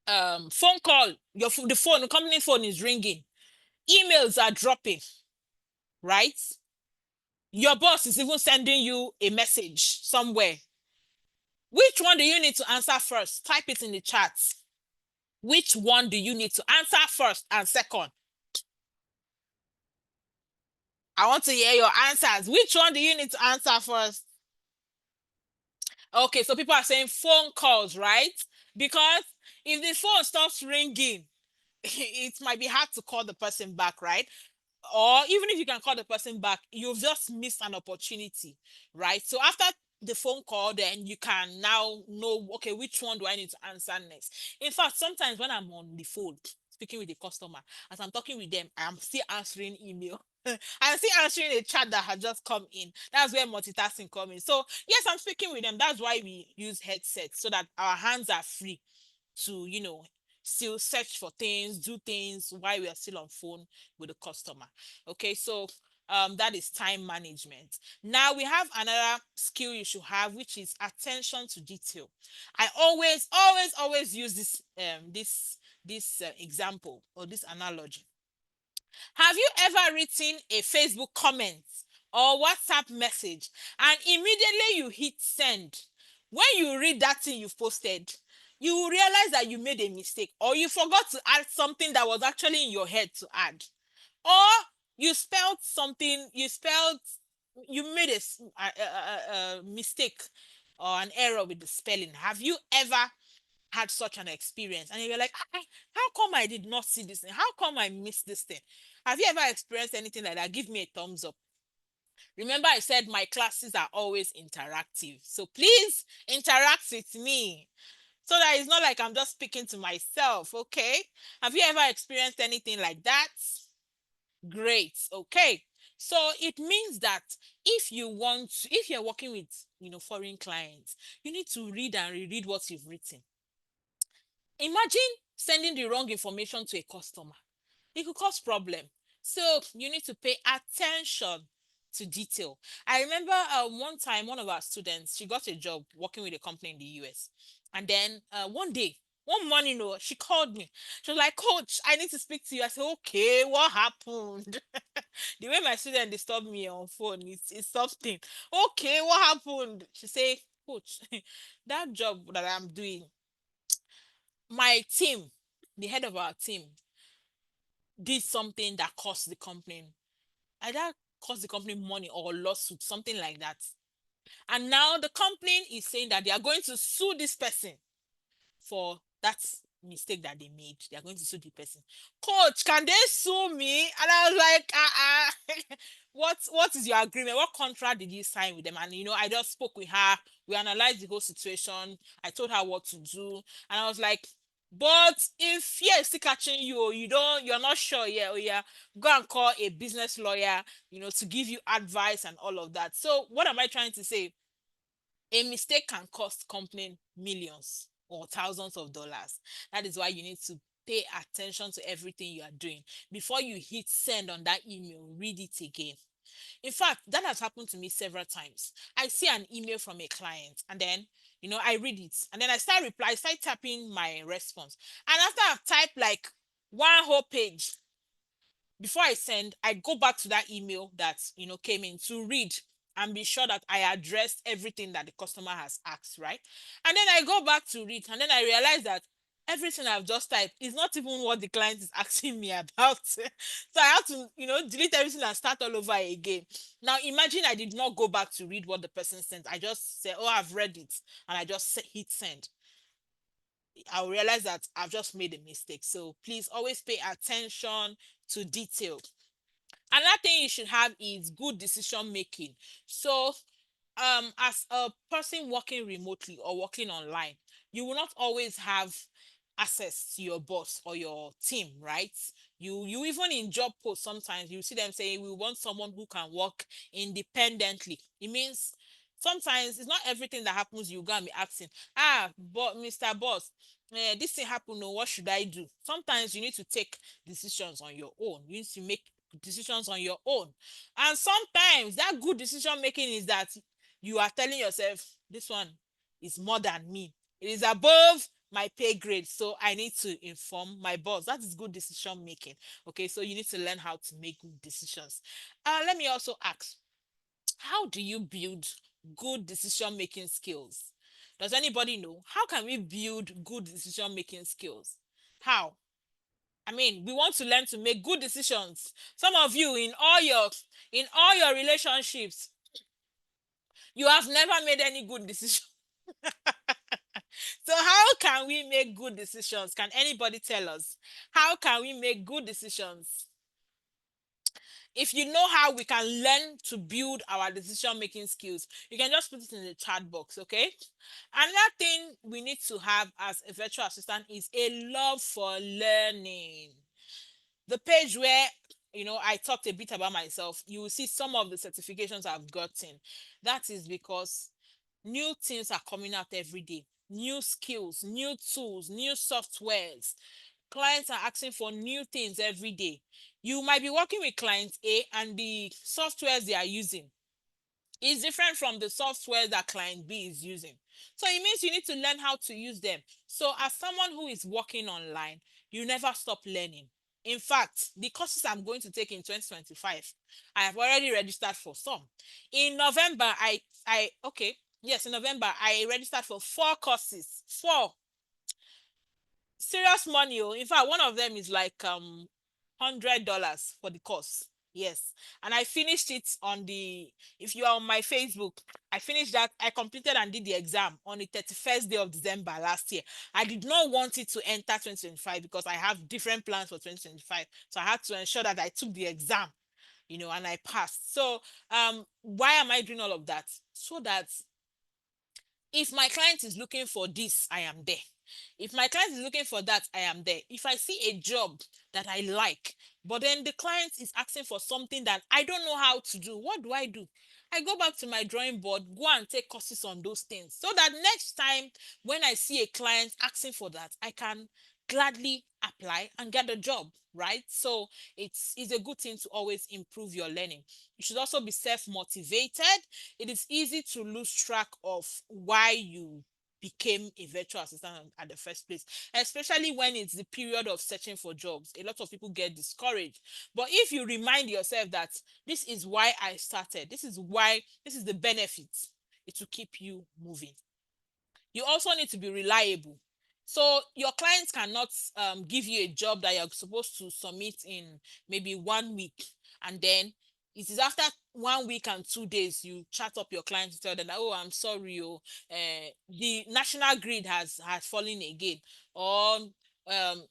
Phone call, the company phone is ringing. Emails are dropping, right? Your boss is even sending you a message somewhere. Which one do you need to answer first? Type it in the chat. Which one do you need to answer first and second? I want to hear your answers. Which one do you need to answer first? Okay, so people are saying phone calls, right? Because if the phone stops ringing, it might be hard to call the person back, right? Or even if you can call the person back, you've just missed an opportunity, right? So after the phone call, then you can now know, okay, which one do I need to answer next? In fact, sometimes when I'm on the phone speaking with the customer, as I'm talking with them, I'm still answering email. I'm still answering a chat that has just come in. That's where multitasking comes in. So yes, I'm speaking with them. That's why we use headsets so that our hands are free to still search for things, do things while we are still on phone with the customer. Okay, so that is time management. Now we have another skill you should have, which is attention to detail. I always use this example or this analogy. Have you ever written a Facebook comment or WhatsApp message and immediately you hit send? When you read that thing you've posted, you will realize that you made a mistake or you forgot to add something that was actually in your head to add. Or you spelled something, you made a mistake or an error with the spelling. Have you ever had such an experience and you're like, how come I did not see this thing? How come I missed this thing? Have you ever experienced anything like that? Give me a thumbs up. Remember, I said my classes are always interactive. So please interact with me so that it's not like I'm just speaking to myself. Okay. Have you ever experienced anything like that? Great. Okay. So it means that if you're working with, foreign clients, you need to read and reread what you've written. Imagine sending the wrong information to a customer. It could cause problem. So you need to pay attention to detail. I remember one time one of our students, she got a job working with a company in the US. And then one morning, she called me. She was like, Coach, I need to speak to you. I said, okay, what happened? The way my student disturbed me on phone, it's something. Okay, what happened? She said, Coach, that job that I'm doing, my team, the head of our team, did something that cost the company either cost the company money or lawsuit, something like that. And now the company is saying that they are going to sue this person for that mistake that they made. They are going to sue the person. Coach, can they sue me? And I was like, what is your agreement? What contract did you sign with them? And I just spoke with her. We analyzed the whole situation. I told her what to do. And I was like, but if fear is still catching you, you're not sure, yeah, oh yeah, go and call a business lawyer, to give you advice and all of that. So what am I trying to say? A mistake can cost company millions or thousands of dollars. That is why you need to pay attention to everything you are doing. Before you hit send on that email, read it again. In fact, that has happened to me several times. I see an email from a client and then, I read it and then I start tapping my response. And after I've typed like one whole page, before I send, I go back to that email that came in to read and be sure that I addressed everything that the customer has asked, right? And then I go back to read, and then I realize that everything I've just typed is not even what the client is asking me about. So I have to, delete everything and start all over again. Now imagine I did not go back to read what the person sent. I just said, "Oh, I've read it," and I just hit send. I'll realize that I've just made a mistake. So please always pay attention to detail. Another thing you should have is good decision making. So as a person working remotely or working online, you will not always have access to your boss or your team, right? You even in job posts, sometimes you see them saying we want someone who can work independently. It means sometimes it's not everything that happens you go and be asking, but Mr. Boss, this thing happened, no, what should I do? Sometimes you need to take decisions on your own. You need to make decisions on your own. And sometimes that good decision making is that you are telling yourself, this one is more than me. It is above my pay grade. So I need to inform my boss. That is good decision making. Okay, so you need to learn how to make good decisions. Let me also ask, how do you build good decision making skills? Does anybody know? How can we build good decision making skills? How? I mean, we want to learn to make good decisions. Some of you in all your relationships, you have never made any good decision. So how can we make good decisions? Can anybody tell us? How can we make good decisions? If you know how we can learn to build our decision making skills, you can just put it in the chat box, okay? Another thing we need to have as a virtual assistant is a love for learning. The page where I talked a bit about myself, you will see some of the certifications I've gotten. That is because new things are coming out every day, new skills, new tools, new softwares. Clients are asking for new things every day. You might be working with client A, and the softwares they are using is different from the software that client B is using. So it means you need to learn how to use them. So as someone who is working online, you never stop learning. In fact, the courses I'm going to take in 2025, I have already registered for some. In November, in November, I registered for 4 courses. Four serious money. Oh, in fact, one of them is like $100 for the course. Yes, and I finished it on the. If you are on my Facebook, I finished that. I completed and did the exam on the 31st day of December last year. I did not want it to enter 2025 because I have different plans for 2025, so I had to ensure that I took the exam, and I passed. So why am I doing all of that? So that if my client is looking for this, I am there. If my client is looking for that, I am there. If I see a job that I like, but then the client is asking for something that I don't know how to do, what do? I go back to my drawing board, go and take courses on those things, so that next time when I see a client asking for that, I can gladly apply and get a job, right? So it's a good thing to always improve your learning. You should also be self-motivated. It is easy to lose track of why you became a virtual assistant at the first place, especially when it's the period of searching for jobs. A lot of people get discouraged. But if you remind yourself that this is why I started, this is the benefit, it will keep you moving. You also need to be reliable. So your clients cannot give you a job that you're supposed to submit in maybe 1 week, and then it is after 1 week and 2 days you chat up your client to tell them that, oh, I'm sorry, the national grid has fallen again, or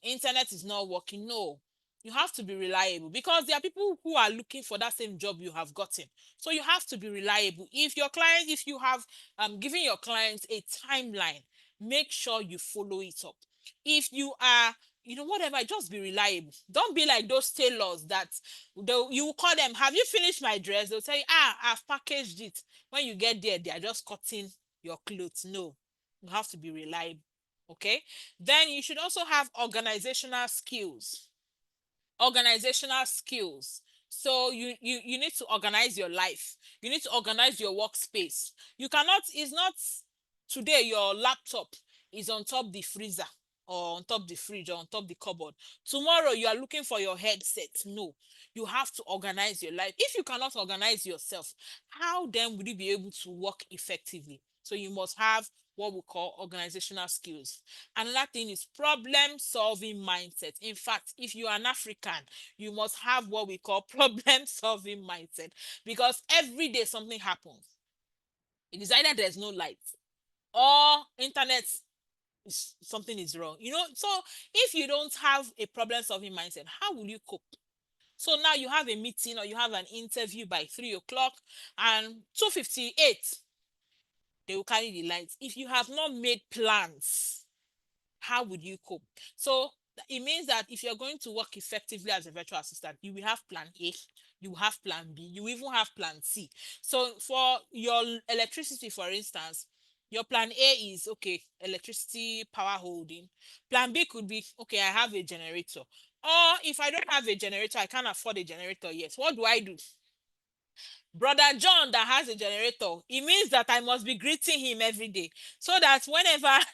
internet is not working. No, you have to be reliable, because there are people who are looking for that same job you have gotten. So you have to be reliable. If you have given your clients a timeline, make sure you follow it up. If you are, whatever, just be reliable. Don't be like those tailors that you call them, have you finished my dress? They'll say, I've packaged it. When you get there, they are just cutting your clothes. No, you have to be reliable. Okay. Then you should also have organizational skills. Organizational skills. So you need to organize your life. You need to organize your workspace. You cannot, it's not today your laptop is on top the freezer. or on top the fridge or on top the cupboard. Tomorrow you are looking for your headset. No, you have to organize your life. If you cannot organize yourself, how then would you be able to work effectively? So you must have what we call organizational skills. Another thing is problem solving mindset. In fact, if you are an African, you must have what we call problem solving mindset, because every day something happens. It is either there's no light or internet is something is wrong. So if you don't have a problem solving mindset, how will you cope? So now you have a meeting or you have an interview by 3 o'clock, and 2:58 they will carry the lights. If you have not made plans, how would you cope? So it means that if you're going to work effectively as a virtual assistant, you will have plan A, you have plan B, you even have plan C. So for your electricity, for instance, your plan A is okay, electricity power holding. Plan B could be okay, I have a generator. Or if I don't have a generator, I can't afford a generator yet. What do I do? Brother John that has a generator, it means that I must be greeting him every day, so that whenever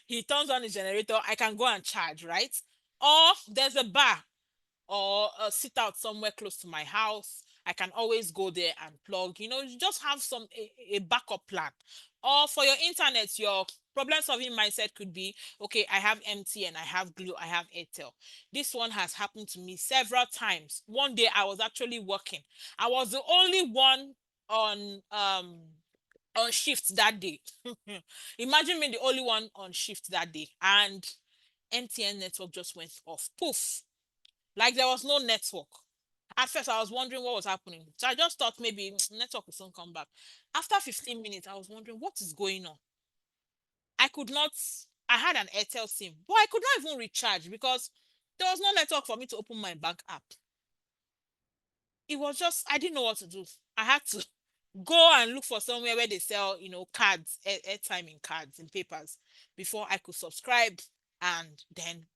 he turns on his generator, I can go and charge, right? Or there's a bar or a sit out somewhere close to my house. I can always go there and plug. You just have a backup plan. Or for your internet, your problem solving mindset could be okay, I have MTN, I have Glo, I have Airtel. This one has happened to me several times. One day I was actually working. I was the only one on shift that day. Imagine me the only one on shift that day, and MTN network just went off. Poof. Like there was no network. At first, I was wondering what was happening. So I just thought maybe network will soon come back. After 15 minutes, I was wondering what is going on. I could not, I had an Airtel SIM, but I could not even recharge because there was no network for me to open my bank app. It was just, I didn't know what to do. I had to go and look for somewhere where they sell, cards, airtime in cards and papers before I could subscribe and then,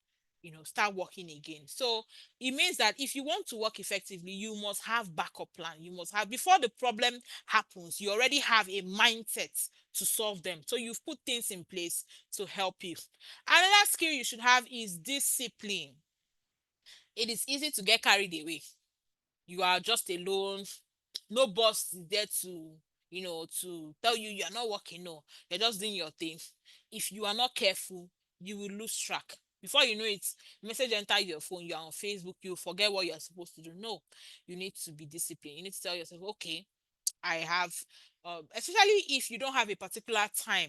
start working again. So it means that if you want to work effectively, you must have backup plan. You must have, before the problem happens, you already have a mindset to solve them. So you've put things in place to help you. Another skill you should have is discipline. It is easy to get carried away. You are just alone, no boss is there to tell you you're not working. No, you're just doing your thing. If you are not careful, you will lose track. Before you know it, message enter your phone, you're on Facebook, you forget what you're supposed to do. No, you need to be disciplined. You need to tell yourself, okay, I have, especially if you don't have a particular time,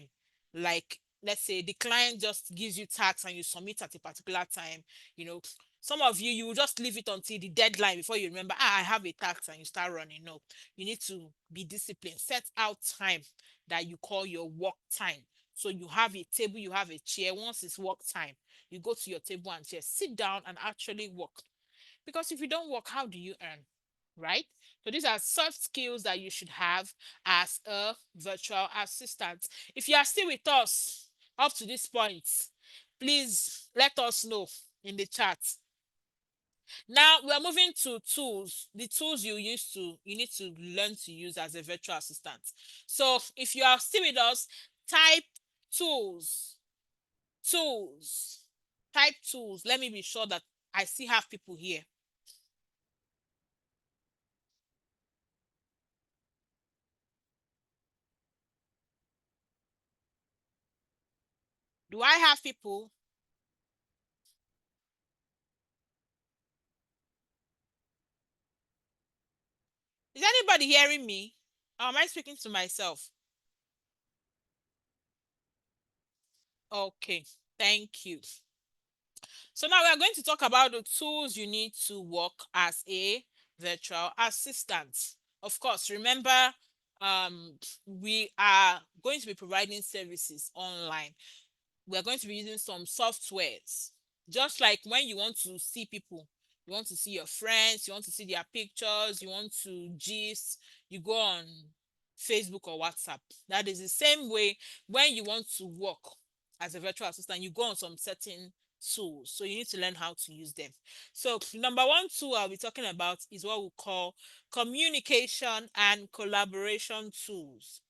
like let's say the client just gives you tasks and you submit at a particular time. you know some of you will just leave it until the deadline before you remember, I have a task, and you start running. No, you need to be disciplined. Set out time that you call your work time. So you have a table, you have a chair. Once it's work time, you go to your table and chair, sit down and actually work. Because if you don't work, how do you earn? Right? So these are soft skills that you should have as a virtual assistant. If you are still with us up to this point, please let us know in the chat. Now we are moving to tools. The tools you need to learn to use as a virtual assistant. So if you are still with us, type tools, tools, type tools. Let me be sure that I still have people here. Do I have people? Is anybody hearing me? Or am I speaking to myself? Okay, thank you. So now we are going to talk about the tools you need to work as a virtual assistant. Of course, remember, we are going to be providing services online. We are going to be using some softwares. Just like when you want to see people, you want to see your friends, you want to see their pictures, you want to gist, you go on Facebook or WhatsApp. That is the same way when you want to work as a virtual assistant, you go on some certain tools. So you need to learn how to use them. So number one tool I'll be talking about is what we call communication and collaboration tools.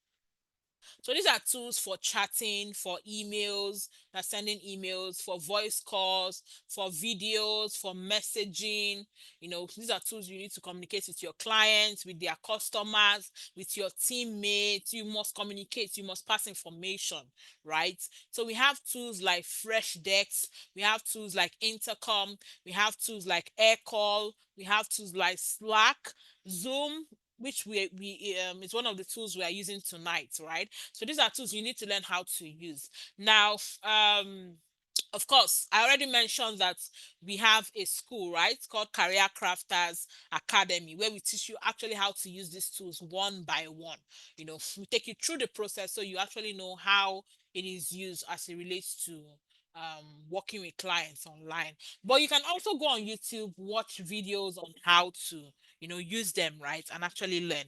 So these are tools for chatting, for emails, sending emails, for voice calls, for videos, for messaging. These are tools you need to communicate with your clients, with their customers, with your teammates. You must communicate, you must pass information, right? So we have tools like Freshdesk, we have tools like Intercom, we have tools like Aircall, we have tools like Slack, Zoom, which we is one of the tools we are using tonight, right? So these are tools you need to learn how to use. Now, of course, I already mentioned that we have a school, right, called Career Crafters Academy, where we teach you actually how to use these tools one by one. We take you through the process so you actually know how it is used as it relates to working with clients online. But you can also go on YouTube, watch videos on how to, use them, right, and actually learn.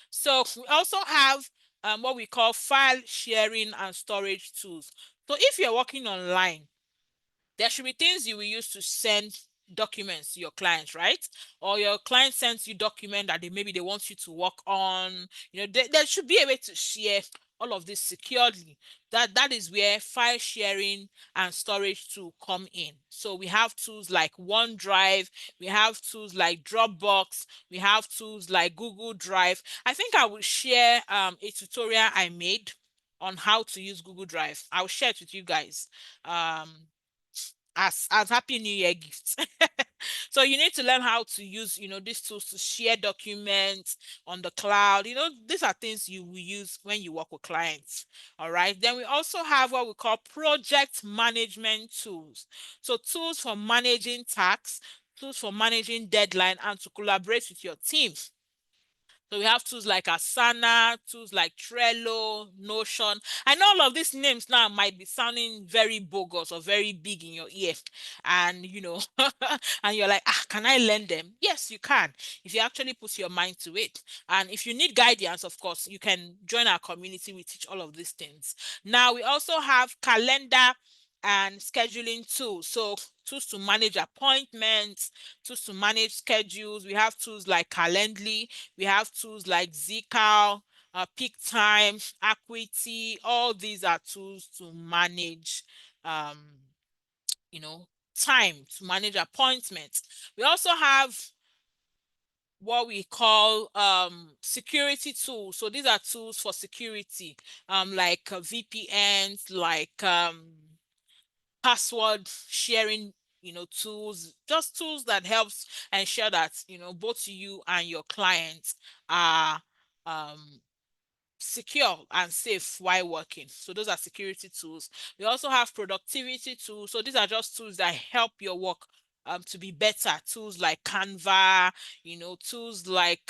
So we also have what we call file sharing and storage tools. So if you're working online, there should be things you will use to send documents to your clients, right? Or your client sends you document that maybe they want you to work on. There should be a way to share all of this securely. That is where file sharing and storage tool come in. So we have tools like OneDrive, we have tools like Dropbox, we have tools like Google Drive. I think I will share a tutorial I made on how to use Google Drive. I'll share it with you guys. As Happy New Year gifts. So you need to learn how to use these tools to share documents on the cloud. These are things you will use when you work with clients. All right, then we also have what we call project management tools. So tools for managing tasks, tools for managing deadline, and to collaborate with your team. So we have tools like Asana, tools like Trello, Notion. I know all of these names now might be sounding very bogus or very big in your ear. And and you're like, can I learn them? Yes, you can, if you actually put your mind to it. And if you need guidance, of course, you can join our community. We teach all of these things. Now we also have calendar and scheduling tools. So tools to manage appointments, tools to manage schedules. We have tools like Calendly, we have tools like Zcal, Peak Time, Acuity. All these are tools to manage, um, you know, time, to manage appointments. We also have what we call security tools. So these are tools for security, like VPNs, like password sharing, tools, just tools that helps ensure that both you and your clients are um secure and safe while working. So those are security tools. We also have productivity tools. So these are just tools that help your work to be better. Tools like Canva, tools like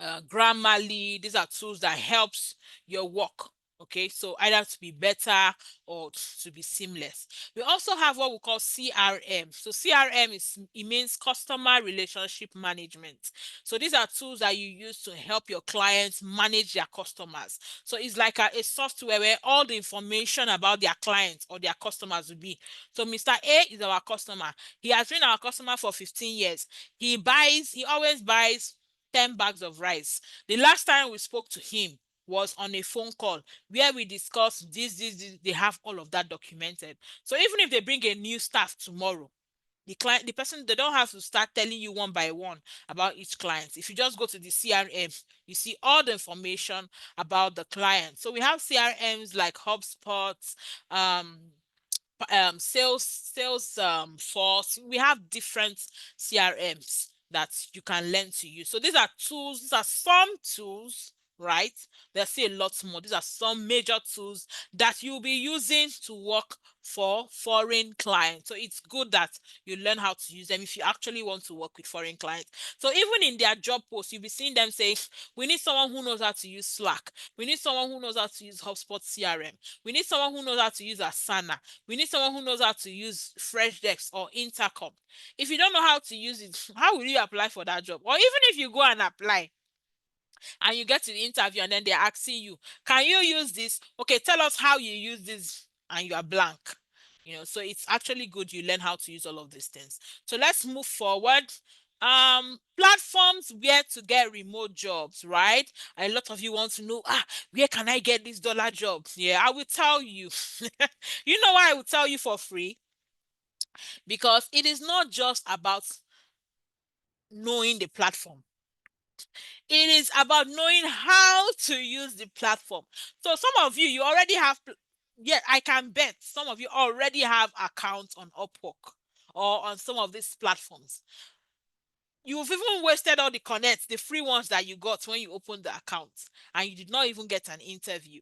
Grammarly. These are tools that helps your work. Okay, so either to be better or to be seamless. We also have what we call CRM. So CRM it means customer relationship management. So these are tools that you use to help your clients manage their customers. So it's like a software where all the information about their clients or their customers will be. So Mr. A is our customer. He has been our customer for 15 years. He always buys 10 bags of rice. The last time we spoke to him was on a phone call where we discussed this. They have all of that documented. So even if they bring a new staff tomorrow, the person, they don't have to start telling you one by one about each client. If you just go to the CRM, you see all the information about the client. So we have CRMs like HubSpot, um, sales force. We have different CRMs that you can learn to use. So these are tools, these are some tools, right? There's still a lot more. These are some major tools that you'll be using to work for foreign clients. So it's good that you learn how to use them if you actually want to work with foreign clients. So even in their job posts, you'll be seeing them say, we need someone who knows how to use Slack. We need someone who knows how to use HubSpot CRM. We need someone who knows how to use Asana. We need someone who knows how to use Freshdesk or Intercom. If you don't know how to use it, how will you apply for that job? Or even if you go and apply and you get to the interview and then they're asking you, can you use this? Okay, tell us how you use this, and you are blank. So it's actually good you learn how to use all of these things. So let's move forward. Platforms where to get remote jobs, right? A lot of you want to know, where can I get these dollar jobs? Yeah, I will tell you. You know why I will tell you for free? Because it is not just about knowing the platform. It is about knowing how to use the platform. So some of you, you already have, yeah, I can bet some of you already have accounts on Upwork or on some of these platforms. You've even wasted all the connects, the free ones that you got when you opened the account, and you did not even get an interview.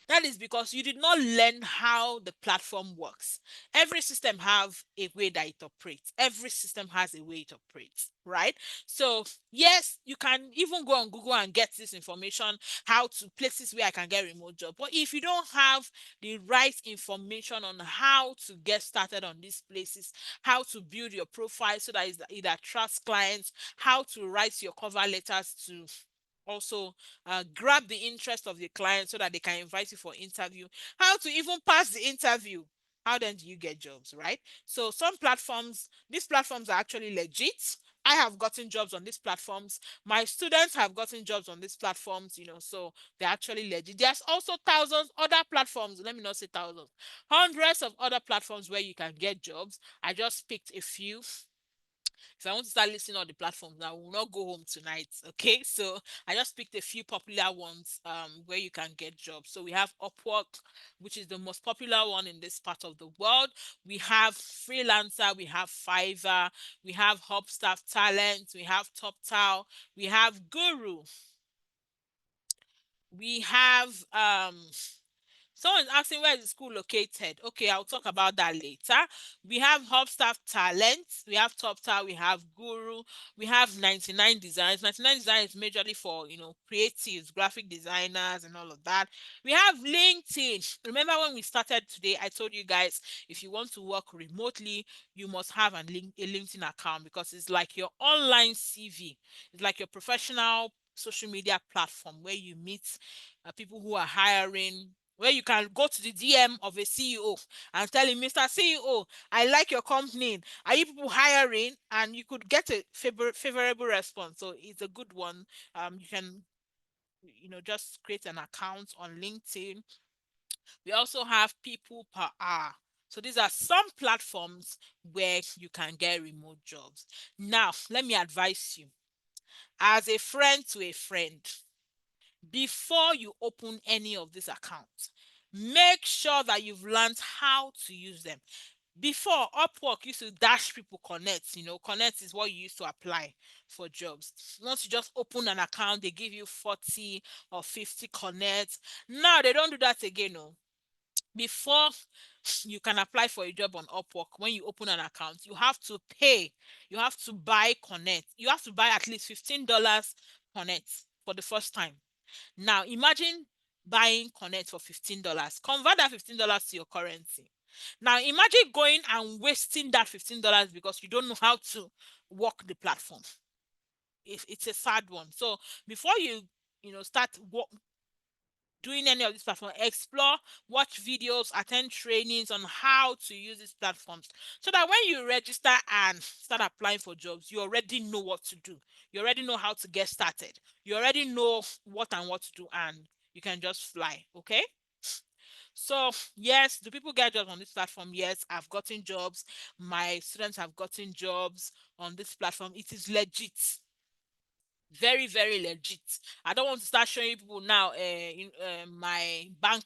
That is because you did not learn how the platform works. Every system have a way that it operates. Every system has a way it operates, right? So yes, you can even go on Google and get this information, how to places where I can get remote job. But if you don't have the right information on how to get started on these places, how to build your profile so that it attracts clients, how to write your cover letters to also grab the interest of the client so that they can invite you for interview, how to even pass the interview, how then do you get jobs, right? So some platforms, these platforms are actually legit. I have gotten jobs on these platforms. My students have gotten jobs on these platforms, so they're actually legit. There's also thousands other platforms, let me not say thousands, hundreds of other platforms where you can get jobs. I just picked a few. If I want to start listing all the platforms, I will not go home tonight. Okay, so I just picked a few popular ones where you can get jobs. So we have Upwork, which is the most popular one in this part of the world. We have Freelancer, we have Fiverr, we have Hubstaff Talent, we have TopTal, we have Guru, we have someone is asking where is the school located. Okay, I'll talk about that later. We have Hubstaff Talent, we have TopTal, we have Guru, we have 99 Designs. 99 Designs is majorly for creatives, graphic designers, and all of that. We have LinkedIn. Remember when we started today, I told you guys if you want to work remotely, you must have a LinkedIn account because it's like your online CV. It's like your professional social media platform where you meet people who are hiring, where you can go to the DM of a CEO and tell him, Mr. CEO, I like your company. Are you people hiring? And you could get a favorable response. So it's a good one. You can, just create an account on LinkedIn. We also have People Per Hour. So these are some platforms where you can get remote jobs. Now, let me advise you as a friend to a friend, before you open any of these accounts, make sure that you've learned how to use them. Before, Upwork used to dash people connect. Connect is what you used to apply for jobs. Once you just open an account, they give you 40 or 50 connects. Now they don't do that again. No. Before you can apply for a job on Upwork, when you open an account, you have to pay. You have to buy connect. You have to buy at least $15 connect for the first time. Now imagine buying connect for $15. Convert that $15 to your currency. Now imagine going and wasting that $15 because you don't know how to work the platform. It's a sad one. So before you start doing any of these platforms, explore, watch videos, attend trainings on how to use these platforms so that when you register and start applying for jobs, you already know what to do. You already know how to get started. You already know what to do, and you can just fly. Okay. So yes, do people get jobs on this platform? Yes, I've gotten jobs. My students have gotten jobs on this platform. It is legit, very very legit. I don't want to start showing people now my bank,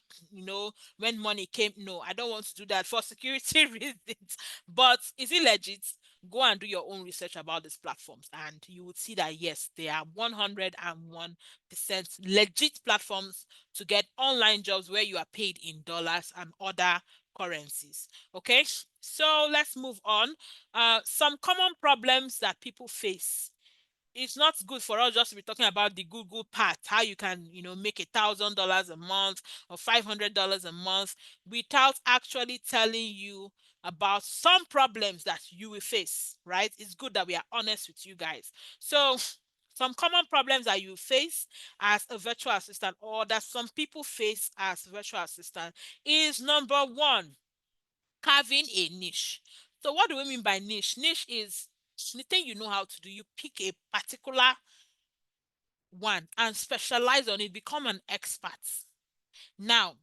when money came. No, I don't want to do that for security reasons. But is it legit? Go and do your own research about these platforms and you would see that yes, they are 101% legit platforms to get online jobs where you are paid in dollars and other currencies. Okay, so let's move on. Some common problems that people face. It's not good for us just to be talking about the Google part, how you can, make $1,000 a month or $500 a month without actually telling you about some problems that you will face, right? It's good that we are honest with you guys. So some common problems that you face as a virtual assistant or that some people face as virtual assistant is number one, carving a niche. So what do we mean by niche? Niche is The thing you know how to do, you pick a particular one and specialize on it, become an expert. Now,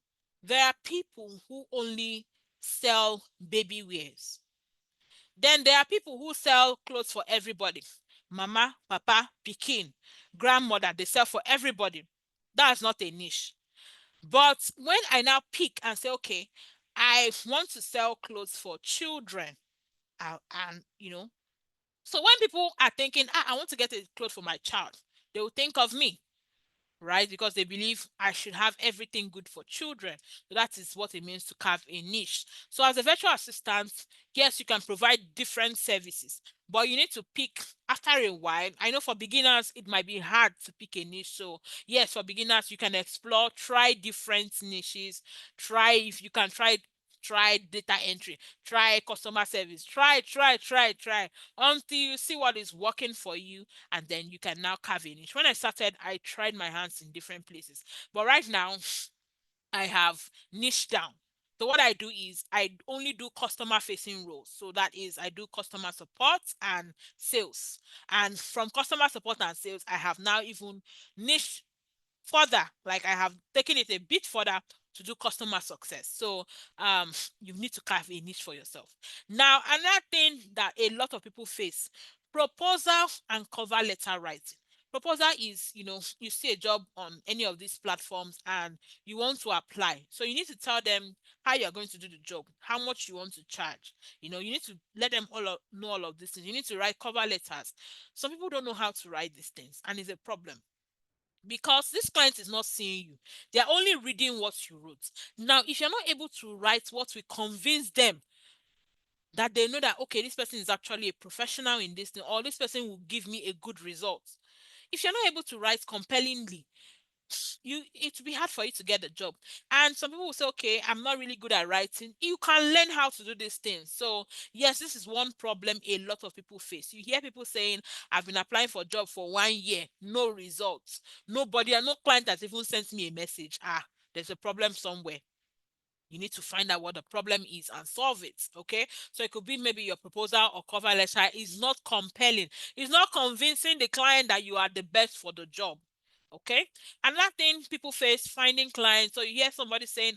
there are people who only sell baby wears. Then there are people who sell clothes for everybody. Mama, papa, pikin, grandmother, they sell for everybody. That's not a niche. But when I now pick and say, okay, I want to sell clothes for children, and so when people are thinking, I want to get a clothes for my child, they will think of me, right? Because they believe I should have everything good for children. So that is what it means to carve a niche. So as a virtual assistant, yes, you can provide different services, but you need to pick after a while. I know for beginners, it might be hard to pick a niche. So yes, for beginners, you can explore, try different niches, try if you can try data entry, try customer service, try until you see what is working for you, and then you can now carve a niche. When I started, I tried my hands in different places, but right now I have niche down. So what I do is I only do customer facing roles. So that is I do customer support and sales. And from customer support and sales, I have now even niche further, like I have taken it a bit further to do customer success. So um you need to carve a niche for yourself. Now another thing that a lot of people face: proposal and cover letter writing. Proposal is, you see a job on any of these platforms and you want to apply, so you need to tell them how you're going to do the job, how much you want to charge. You need to let them know all of these things. You need to write cover letters. Some people don't know how to write these things, and it's a problem because this client is not seeing you. They are only reading what you wrote. Now, if you're not able to write what will convince them that they know that, okay, this person is actually a professional in this thing, or this person will give me a good result. If you're not able to write compellingly, it will be hard for you to get the job. And some people will say, okay, I'm not really good at writing. You can learn how to do these things. So yes, this is one problem a lot of people face. You hear people saying, I've been applying for a job for 1 year, no results, nobody, and no client has even sent me a message. There's a problem somewhere. You need to find out what the problem is and solve it. Okay, so it could be maybe your proposal or cover letter is not compelling, it's not convincing the client that you are the best for the job. Okay, another thing people face: finding clients. So you hear somebody saying,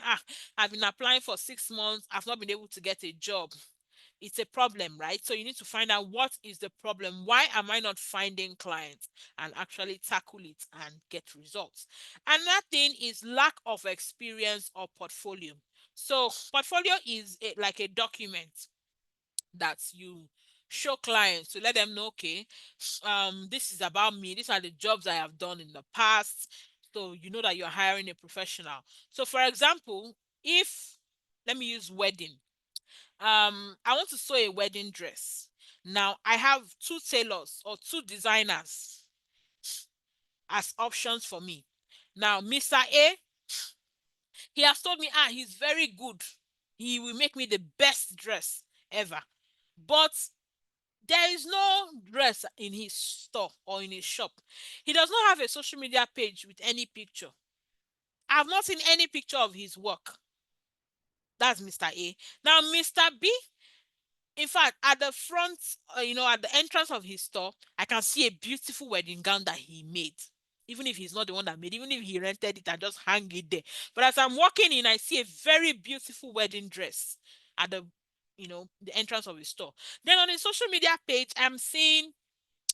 I've been applying for 6 months, I've not been able to get a job. It's a problem, right? So you need to find out what is the problem. Why am I not finding clients? And actually tackle it and get results. Another thing is lack of experience or portfolio. So portfolio is like a document that you show clients to let them know, okay, this is about me. These are the jobs I have done in the past. So you know that you're hiring a professional. So for example, if let me use wedding. I want to sew a wedding dress. Now I have two tailors or two designers as options for me. Now Mr. A, he has told me, he's very good. He will make me the best dress ever. But there is no dress in his store or in his shop. He does not have a social media page with any picture. I've not seen any picture of his work. That's Mr. A. Now, Mr. B, in fact, at the front, at the entrance of his store, I can see a beautiful wedding gown that he made. Even if he's not the one that made it, even if he rented it and just hang it there. But as I'm walking in, I see a very beautiful wedding dress at the entrance of his store. Then on his social media page, I'm seeing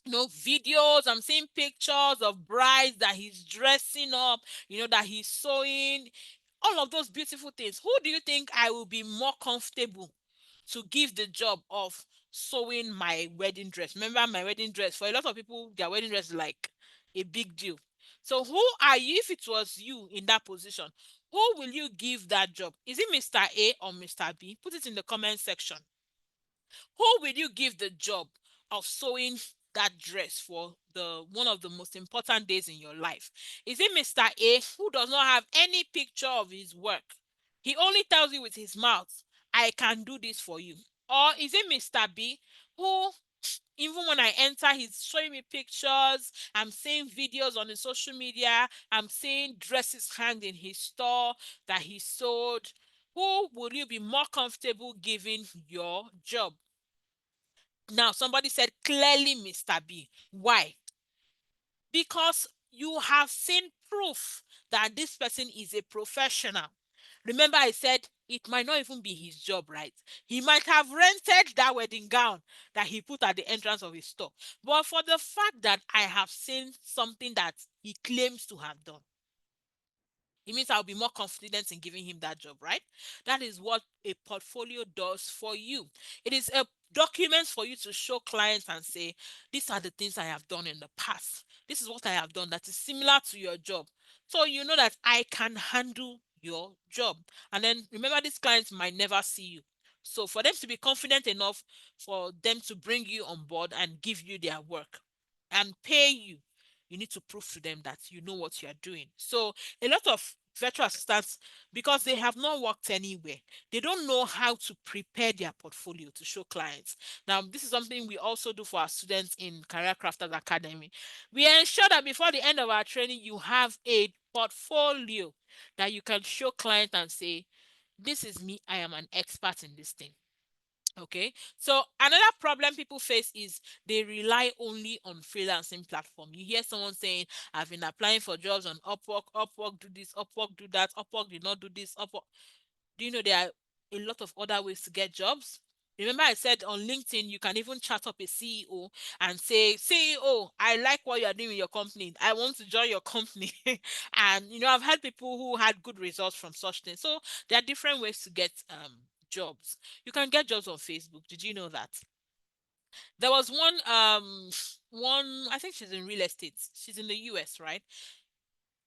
videos, I'm seeing pictures of brides that he's dressing up, that he's sewing, all of those beautiful things. Who do you think I will be more comfortable to give the job of sewing my wedding dress? Remember, my wedding dress, for a lot of people, their wedding dress is like a big deal. So who are you? If it was you in that position, who will you give that job? Is it Mr. A or Mr. B? Put it in the comment section. Who will you give the job of sewing that dress for the one of the most important days in your life? Is it Mr. A, who does not have any picture of his work? He only tells you with his mouth, I can do this for you. Or is it Mr. B, who, even when I enter, he's showing me pictures, I'm seeing videos on his social media, I'm seeing dresses hanged in his store that he sold? Who would you be more comfortable giving your job? Now, somebody said clearly, Mr. B. Why? Because you have seen proof that this person is a professional. Remember, I said it might not even be his job, right? He might have rented that wedding gown that he put at the entrance of his store. But for the fact that I have seen something that he claims to have done, it means I'll be more confident in giving him that job, right? That is what a portfolio does for you. It is a document for you to show clients and say, these are the things I have done in the past. This is what I have done that is similar to your job. So you know that I can handle your job. And then remember, these clients might never see you. So for them to be confident enough for them to bring you on board and give you their work and pay you, you need to prove to them that you know what you are doing. So a lot of virtual assistants, because they have not worked anywhere, they don't know how to prepare their portfolio to show clients. Now, this is something we also do for our students in Career Crafters Academy. We ensure that before the end of our training, you have a portfolio that you can show clients and say, this is me, I am an expert in this thing. Okay, so another problem people face is they rely only on freelancing platform. You hear someone saying, I've been applying for jobs on Upwork, Upwork do this, Upwork do that, Upwork did not do this, Upwork. Do you know there are a lot of other ways to get jobs? Remember, I said on LinkedIn, you can even chat up a CEO and say, CEO, I like what you're doing with your company. I want to join your company. And, I've had people who had good results from such things. So there are different ways to get jobs. You can get jobs on Facebook. Did you know that? There was one, I think she's in real estate. She's in the US, right?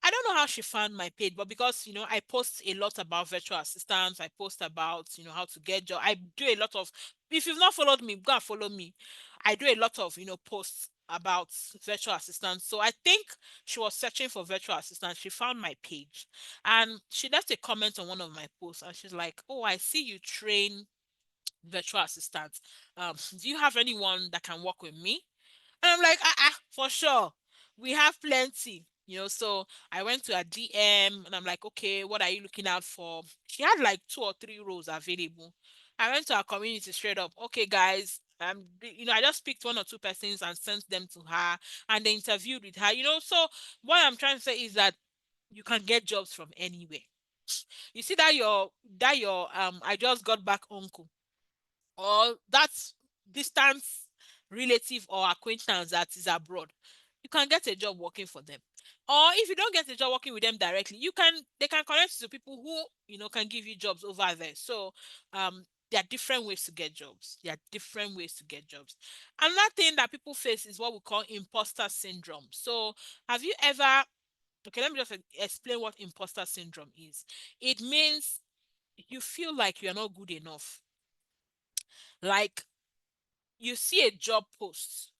I don't know how she found my page, but because I post a lot about virtual assistants, I post about how to get job. I do a lot of. If you've not followed me, go and follow me. I do a lot of posts about virtual assistants. So I think she was searching for virtual assistants. She found my page, and she left a comment on one of my posts, and she's like, "Oh, I see you train virtual assistants. Do you have anyone that can work with me?" And I'm like, for sure. We have plenty. So I went to a DM and I'm like, okay, what are you looking out for? She had like 2 or 3 roles available. I went to our community straight up. Okay, guys, I just picked 1 or 2 persons and sent them to her and they interviewed with her. So what I'm trying to say is that you can get jobs from anywhere. You see that your I just got back uncle or that's distance relative or acquaintance that is abroad, you can get a job working for them. Or if you don't get a job working with them directly, they can connect you to people who can give you jobs over there. So there are different ways to get jobs. There are different ways to get jobs. Another thing that people face is what we call imposter syndrome. So have you ever okay, let me just explain what imposter syndrome is. It means you feel like you're not good enough. Like you see a job post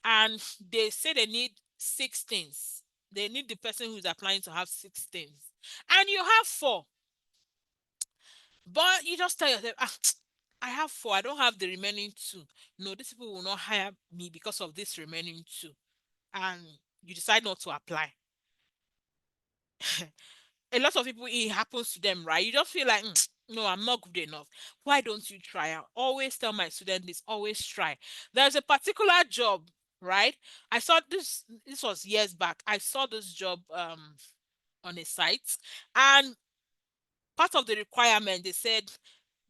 and they say they need 6 things. They need the person who's applying to have 6 things. And you have 4. But you just tell yourself, I have 4. I don't have the remaining 2. No, these people will not hire me because of this remaining 2. And you decide not to apply. A lot of people, it happens to them, right? You just feel like, no, I'm not good enough. Why don't you try? I always tell my students this, always try. There's a particular job, right? I saw this was years back. I saw this job on a site, and part of the requirement, they said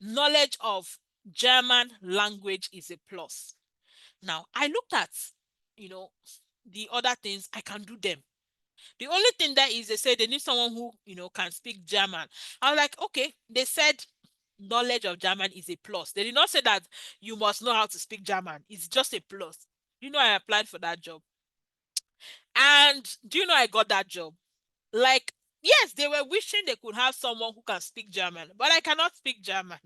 knowledge of German language is a plus. Now, I looked at, you know, the other things, I can do them. The only thing that is they say they need someone who, can speak German. I was like, okay, they said knowledge of German is a plus. They did not say that you must know how to speak German. It's just a plus. I applied for that job. And do you know I got that job? Like, yes, they were wishing they could have someone who can speak German, but I cannot speak German.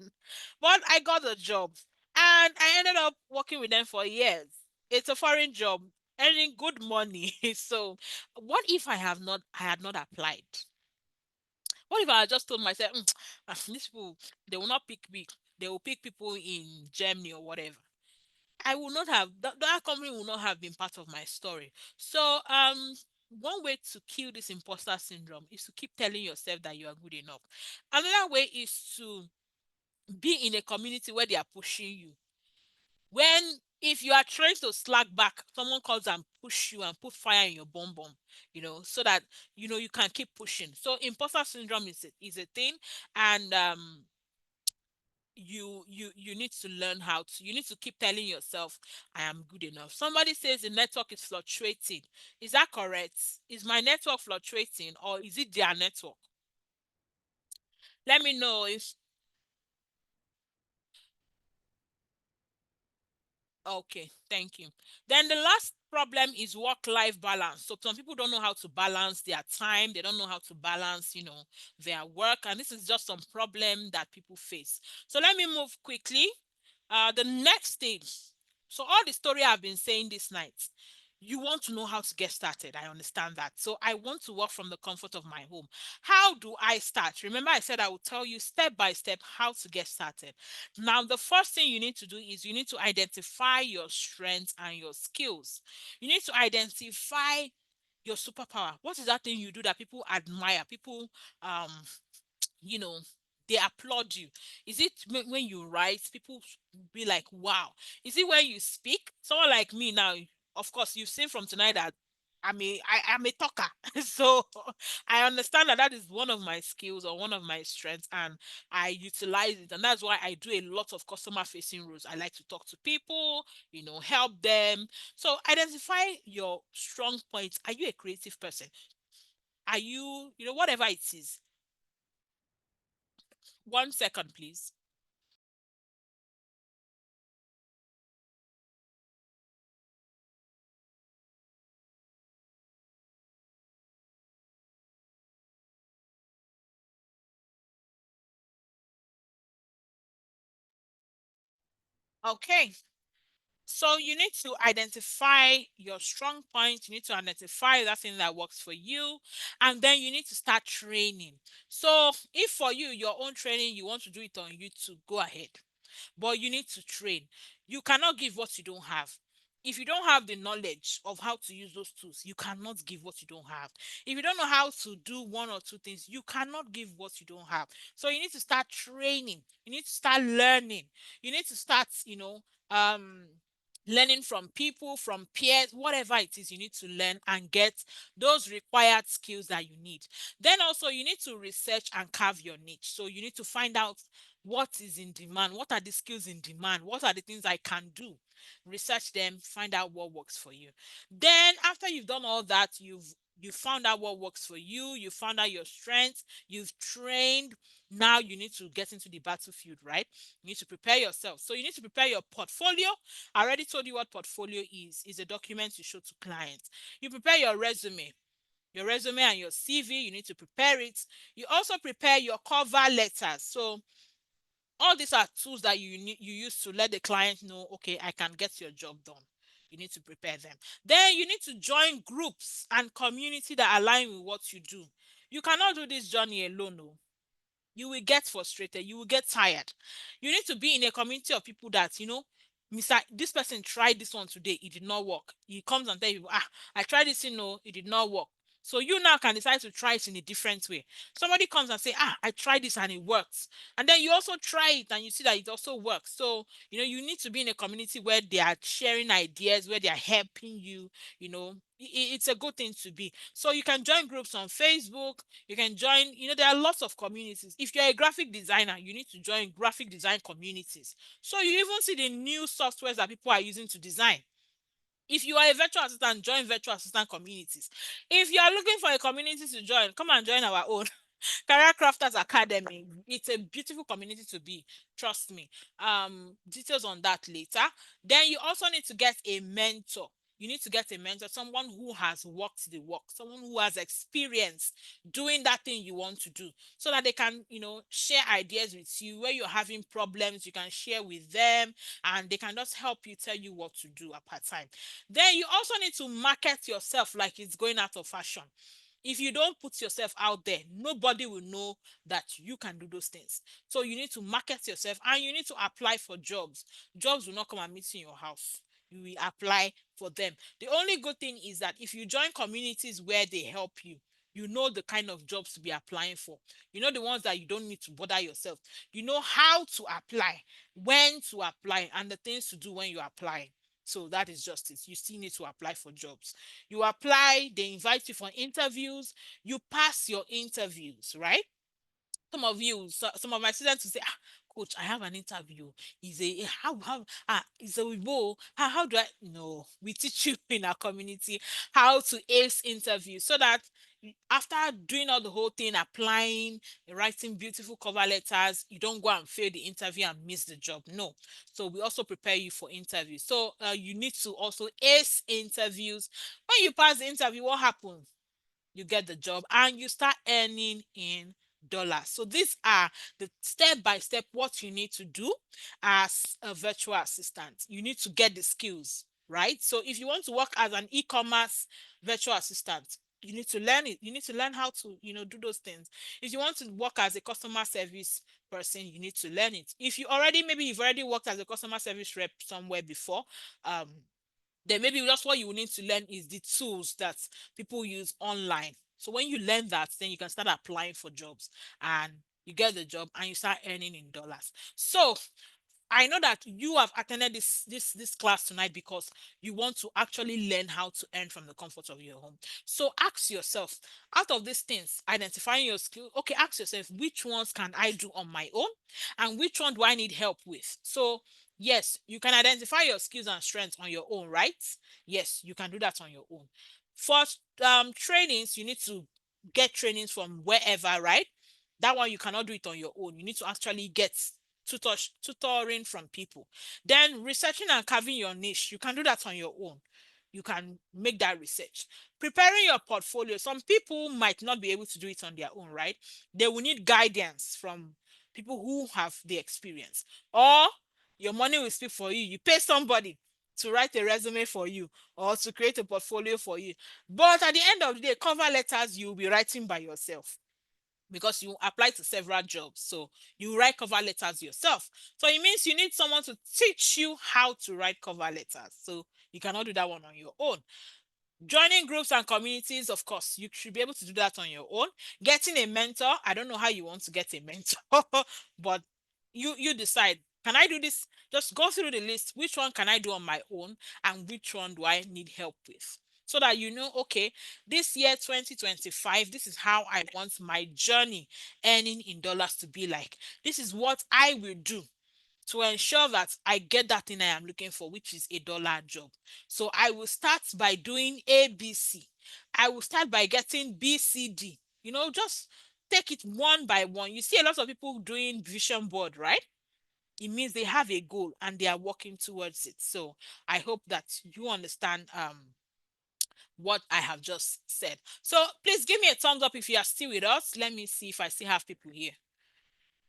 But I got the job. And I ended up working with them for years. It's a foreign job, earning good money. So what if I had not applied? What if I had just told myself, these people, they will not pick me. They will pick people in Germany or whatever. I will not have that company will not have been part of my story. So one way to kill this imposter syndrome is to keep telling yourself that you are good enough. Another way is to be in a community where they are pushing you. When If you are trying to slack back, someone comes and push you and put fire in your bum bum, so that you can keep pushing. So imposter syndrome is a thing, and you need to learn how to. You need to keep telling yourself, I am good enough. Somebody says the network is fluctuating. Is that correct? Is my network fluctuating, or is it their network? Let me know if Okay, thank you. Then the last problem is work-life balance. So some people don't know how to balance their time. They don't know how to balance, their work. And this is just some problem that people face. So let me move quickly. The next stage. So all the story I've been saying this night, you want to know how to get started. I understand that. So I want to work from the comfort of my home. How do I start? Remember, I said I will tell you step by step how to get started. Now, the first thing you need to do is you need to identify your strengths and your skills. You need to identify your superpower. What is that thing you do that people admire? People um you know they applaud you. Is it when you write, people be like, wow? Is it when you speak? Someone like me now, of course you've seen from tonight that I'm a talker. So I understand that that is one of my skills or one of my strengths, and I utilize it, and that's why I do a lot of customer facing roles. I like to talk to people, help them. So identify your strong points. Are you a creative person? Are you, whatever it is? 1 second, please. Okay. So you need to identify your strong points. You need to identify that thing that works for you. And then you need to start training. So if for you, your own training, you want to do it on YouTube, go ahead. But you need to train. You cannot give what you don't have. If you don't have the knowledge of how to use those tools, you cannot give what you don't have. If you don't know how to do one or two things, you cannot give what you don't have. So you need to start training. You need to start learning. You need to start, learning from people, from peers, whatever it is you need to learn and get those required skills that you need. Then also you need to research and carve your niche. So you need to find out what is in demand, what are the skills in demand, what are the things I can do. Research them, find out what works for you. Then after you've done all that, you found out what works for you, you found out your strengths, you've trained. Now you need to get into the battlefield, right? You need to prepare yourself. So you need to prepare your portfolio. I already told you what portfolio is a document you show to clients. You prepare your resume and your CV, you need to prepare it. You also prepare your cover letters. So all these are tools that you use to let the client know, okay, I can get your job done. You need to prepare them. Then you need to join groups and community that align with what you do. You cannot do this journey alone. No. You will get frustrated, you will get tired. You need to be in a community of people that, Mr. This person tried this one today, it did not work. He comes and tells you, I tried this, it did not work. So you now can decide to try it in a different way. Somebody comes and say, I tried this and it works. And then you also try it and you see that it also works. So, you need to be in a community where they are sharing ideas, where they are helping you, it's a good thing to be. So you can join groups on Facebook, you can join, there are lots of communities. If you're a graphic designer, you need to join graphic design communities. So you even see the new softwares that people are using to design. If you are a virtual assistant, join virtual assistant communities. If you are looking for a community to join, come and join our own. Career Crafters Academy. It's a beautiful community to be. Trust me. Details on that later. Then you also need to get a mentor. You need to get a mentor, someone who has worked the work, someone who has experience doing that thing you want to do, so that they can, share ideas with you. Where you're having problems, you can share with them, and they can just help you, tell you what to do at part time. Then you also need to market yourself like it's going out of fashion. If you don't put yourself out there, nobody will know that you can do those things. So you need to market yourself and you need to apply for jobs. Jobs will not come and meet you in your house. You will apply for them. The only good thing is that if you join communities where they help you, you know the kind of jobs to be applying for. You know the ones that you don't need to bother yourself. You know how to apply, when to apply, and the things to do when you apply. So that is just it. You still need to apply for jobs. You apply, they invite you for interviews, you pass your interviews, right? Some of my students will say, ah, coach, I have an interview. Is a how is a Weibo. How do I no? We teach you in our community how to ace interview so that after doing all the whole thing, applying, writing beautiful cover letters, you don't go and fail the interview and miss the job. No. So we also prepare you for interviews. So you need to also ace interviews. When you pass the interview, what happens? You get the job and you start earning in dollars. So these are the step by step what you need to do as a virtual assistant. You need to get the skills, right? So if you want to work as an e-commerce virtual assistant, you need to learn it. You need to learn how to, do those things. If you want to work as a customer service person, you need to learn it. If you already, maybe you've already worked as a customer service rep somewhere before, um, then maybe just what you will need to learn is the tools that people use online. So when you learn that, then you can start applying for jobs and you get the job and you start earning in dollars. So I know that you have attended this class tonight because you want to actually learn how to earn from the comfort of your home. So ask yourself, out of these things, identifying your skill, okay, ask yourself which ones can I do on my own and which one do I need help with? So yes, you can identify your skills and strengths on your own, right? Yes, you can do that on your own. For trainings, you need to get trainings from wherever, right? That one you cannot do it on your own. You need to actually get tutoring from people. Then researching and carving your niche, you can do that on your own. You can make that research. Preparing your portfolio, some people might not be able to do it on their own, right? They will need guidance from people who have the experience. Or your money will speak for you. You pay somebody to write a resume for you or to create a portfolio for you. But at the end of the day, cover letters you'll be writing by yourself because you apply to several jobs. So you write cover letters yourself. So it means you need someone to teach you how to write cover letters. So you cannot do that one on your own. Joining groups and communities, of course, you should be able to do that on your own. Getting a mentor, I don't know how you want to get a mentor, but you decide. Can I do this? Just go through the list. Which one can I do on my own, and which one do I need help with? So that you know, okay, this year 2025, this is how I want my journey earning in dollars to be like. This is what I will do to ensure that I get that thing I am looking for, which is a dollar job. So I will start by doing ABC. I will start by getting BCD. Just take it one by one. You see a lot of people doing vision board, right? It means they have a goal and they are working towards it. So I hope that you understand what I have just said. So please give me a thumbs up if you are still with us. Let me see if I still have people here.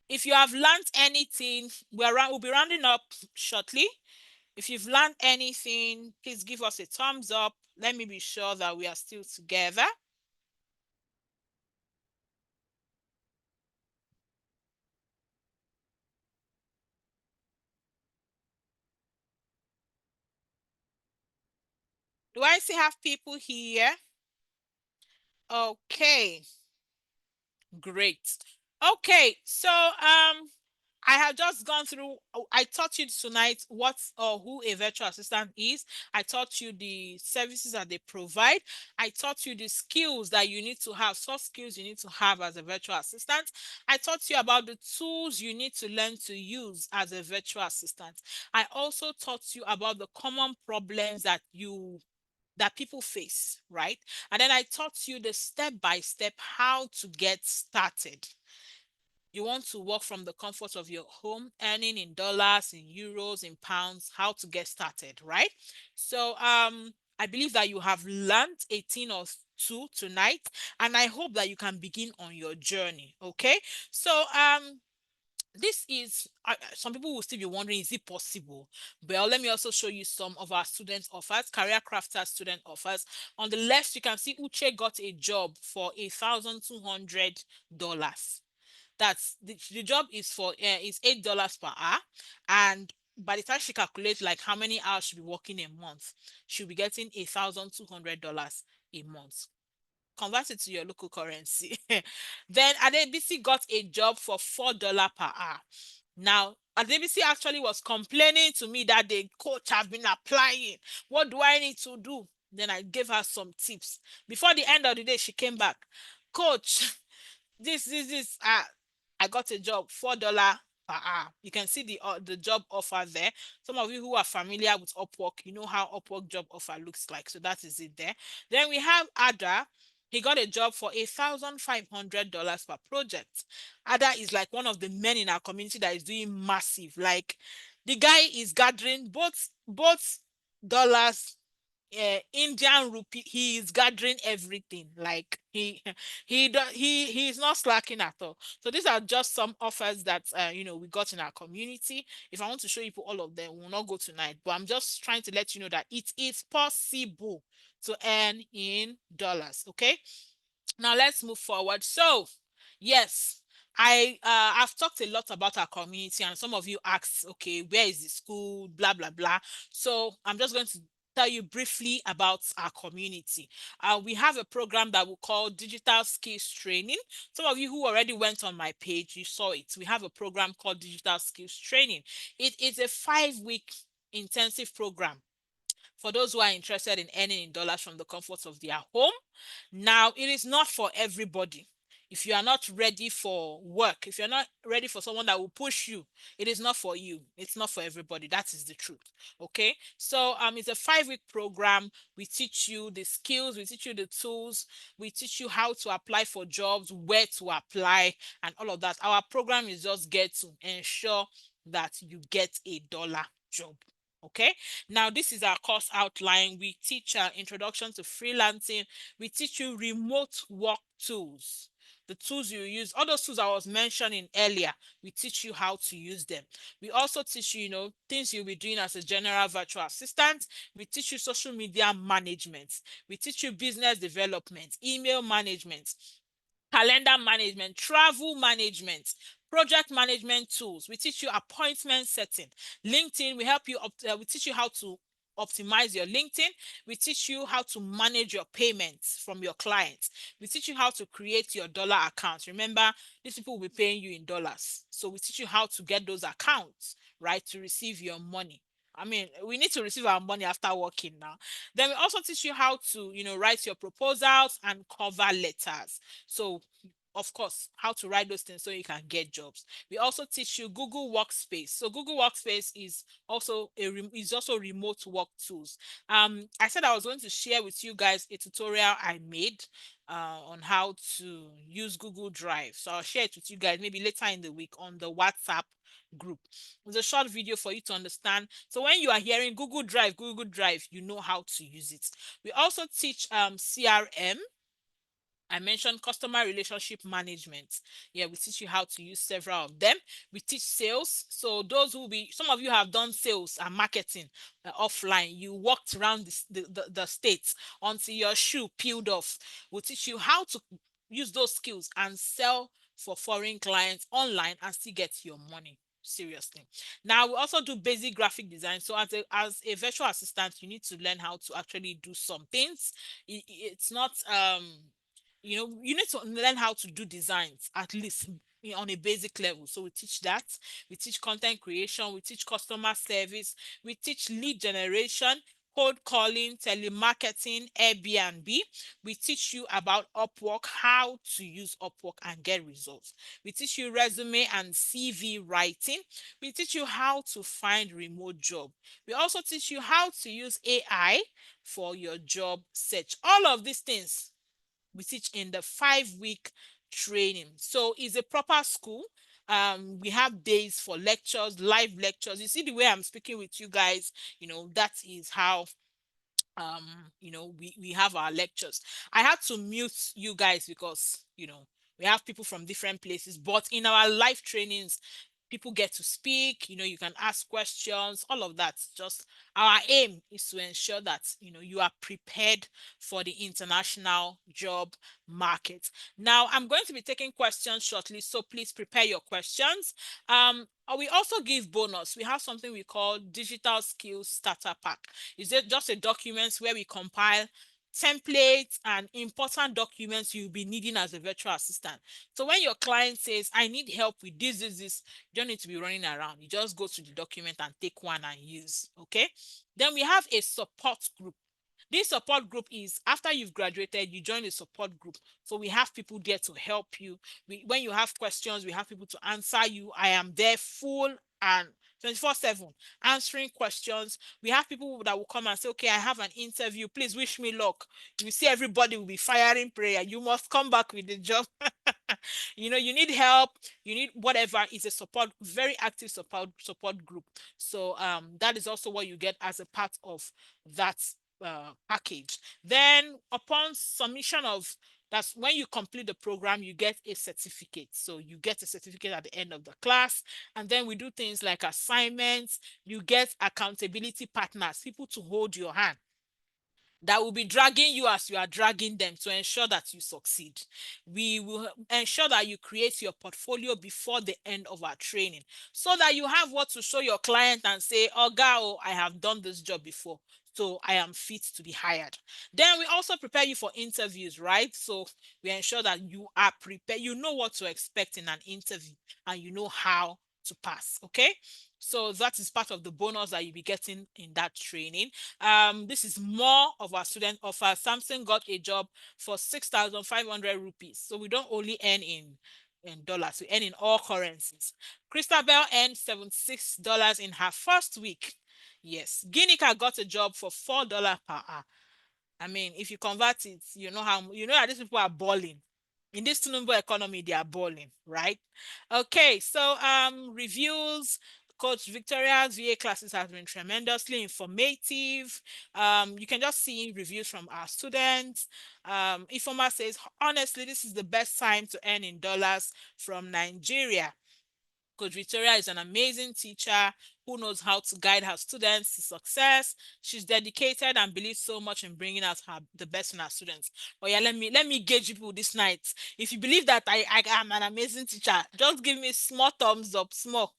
If you have learned anything, we'll be rounding up shortly. If you've learned anything, please give us a thumbs up. Let me be sure that we are still together. Do I still have people here? Okay, great. Okay, so I have just gone through. I taught you tonight what or who a virtual assistant is. I taught you the services that they provide. I taught you the skills that you need to have, soft skills you need to have as a virtual assistant. I taught you about the tools you need to learn to use as a virtual assistant. I also taught you about the common problems that people face, right? And then I taught you the step by step how to get started. You want to work from the comfort of your home, earning in dollars, in euros, in pounds, how to get started, right? So I believe that you have learned a thing or two tonight, and I hope that you can begin on your journey. Okay. So this is some people will still be wondering, is it possible? Well, let me also show you some of our student offers, career crafter student offers. On the left, you can see Uche got a job for $1,200. That's the job is for is $8 per hour, and by the time she calculates like how many hours she'll be working a month, she'll be getting $1,200 a month. Convert it to your local currency. Then Adebisi got a job for $4 per hour. Now, Adebisi actually was complaining to me that the coach have been applying. What do I need to do? Then I gave her some tips. Before the end of the day, she came back. Coach, this I got a job, $4 per hour. You can see the job offer there. Some of you who are familiar with Upwork, you know how Upwork job offer looks like. So that is it there. Then we have Ada. He got a job for $1,500 per project. Ada is like one of the men in our community that is doing massive. Like the guy is gathering both dollars, Indian rupee. He is gathering everything. Like he's not slacking at all. So these are just some offers that we got in our community. If I want to show you all of them, we'll not go tonight. But I'm just trying to let you know that it is possible to earn in dollars. Okay. Now let's move forward. So, yes, I've talked a lot about our community, and some of you asked, okay, where is the school? Blah blah blah. So I'm just going to tell you briefly about our community. We have a program that we call Digital Skills Training. Some of you who already went on my page, you saw it. We have a program called Digital Skills Training. It is a 5-week intensive program for those who are interested in earning in dollars from the comforts of their home. Now, it is not for everybody. If you are not ready for work, if you're not ready for someone that will push you, it is not for you. It's not for everybody. That is the truth. Okay. So it's a 5-week program. We teach you the skills, we teach you the tools, we teach you how to apply for jobs, where to apply, and all of that. Our program is just get to ensure that you get a dollar job. Okay. Now, this is our course outline. We teach introduction to freelancing. We teach you remote work tools. The tools you use, all those tools I was mentioning earlier, we teach you how to use them. We also teach you, things you'll be doing as a general virtual assistant. We teach you social media management. We teach you business development, email management, calendar management, travel management, project management tools. We teach you appointment setting. LinkedIn, we teach you how to optimize your LinkedIn. We teach you how to manage your payments from your clients. We teach you how to create your dollar accounts. Remember, these people will be paying you in dollars. So we teach you how to get those accounts, right, to receive your money. I mean, we need to receive our money after working now. Then we also teach you how to, write your proposals and cover letters. So, of course, how to write those things so you can get jobs. We also teach you Google Workspace. So Google Workspace is also remote work tools. I said I was going to share with you guys a tutorial I made on how to use Google Drive. So I'll share it with you guys maybe later in the week on the WhatsApp group. It's a short video for you to understand. So when you are hearing Google Drive, you know how to use it. We also teach CRM. I mentioned customer relationship management. Yeah, we teach you how to use several of them. We teach sales. So some of you have done sales and marketing offline. You walked around the states until your shoe peeled off. We'll teach you how to use those skills and sell for foreign clients online and still get your money. Seriously. Now we also do basic graphic design. So as a virtual assistant, you need to learn how to actually do some things. It's not you need to learn how to do designs at least on a basic level. So we teach that. We teach content creation. We teach customer service. We teach lead generation, cold calling, telemarketing, Airbnb. We teach you about Upwork, how to use Upwork and get results. We teach you resume and CV writing. We teach you how to find remote job. We also teach you how to use AI for your job search. All of these things we teach in the 5-week training. So it's a proper school. We have days for lectures, live lectures. You see the way I'm speaking with you guys, that is how we have our lectures. I had to mute you guys because we have people from different places, but in our live trainings people get to speak, you can ask questions, all of that. Just our aim is to ensure that you are prepared for the international job market. Now I'm going to be taking questions shortly, so please prepare your questions. We also give bonus. We have something we call digital skills starter pack. Is it just a document where we compile templates and important documents you'll be needing as a virtual assistant. So when your client says, I need help with this, you don't need to be running around. You just go to the document and take one and use. Okay. Then we have a support group. This support group is after you've graduated, you join the support group. So we have people there to help you. When you have questions, we have people to answer you. I am there full and 24/7 answering questions. We have people that will come and say, okay, I have an interview. Please wish me luck. You see, everybody will be firing prayer. You must come back with the job. You need help, you need whatever. Is a support, very active support group. So that is also what you get as a part of that package. Then upon submission of, that's when you complete the program, you get a certificate. So you get a certificate at the end of the class. And then we do things like assignments. You get accountability partners, people to hold your hand, that will be dragging you as you are dragging them to ensure that you succeed. We will ensure that you create your portfolio before the end of our training so that you have what to show your client and say, oh, girl, I have done this job before, so I am fit to be hired. Then we also prepare you for interviews, right? So we ensure that you are prepared, you know what to expect in an interview, and you know how to pass. Okay, so that is part of the bonus that you'll be getting in that training. This is more of our student offer. Samson got a job for 6,500 rupees. So we don't only earn in dollars, we earn in all currencies. Christabel earned $76 in her first week. Yes. Ginika got a job for $4 per hour. I mean, if you convert it, you know that these people are balling. In this Tinubu economy, they are balling, right? Okay, so reviews. Coach Victoria's VA classes has been tremendously informative. You can just see reviews from our students. Ifoma says, honestly, this is the best time to earn in dollars from Nigeria. Coach Victoria is an amazing teacher who knows how to guide her students to success. She's dedicated and believes so much in bringing out the best in her students. Oh yeah, let me gauge people this night. If you believe that I am an amazing teacher, just give me small thumbs up, small.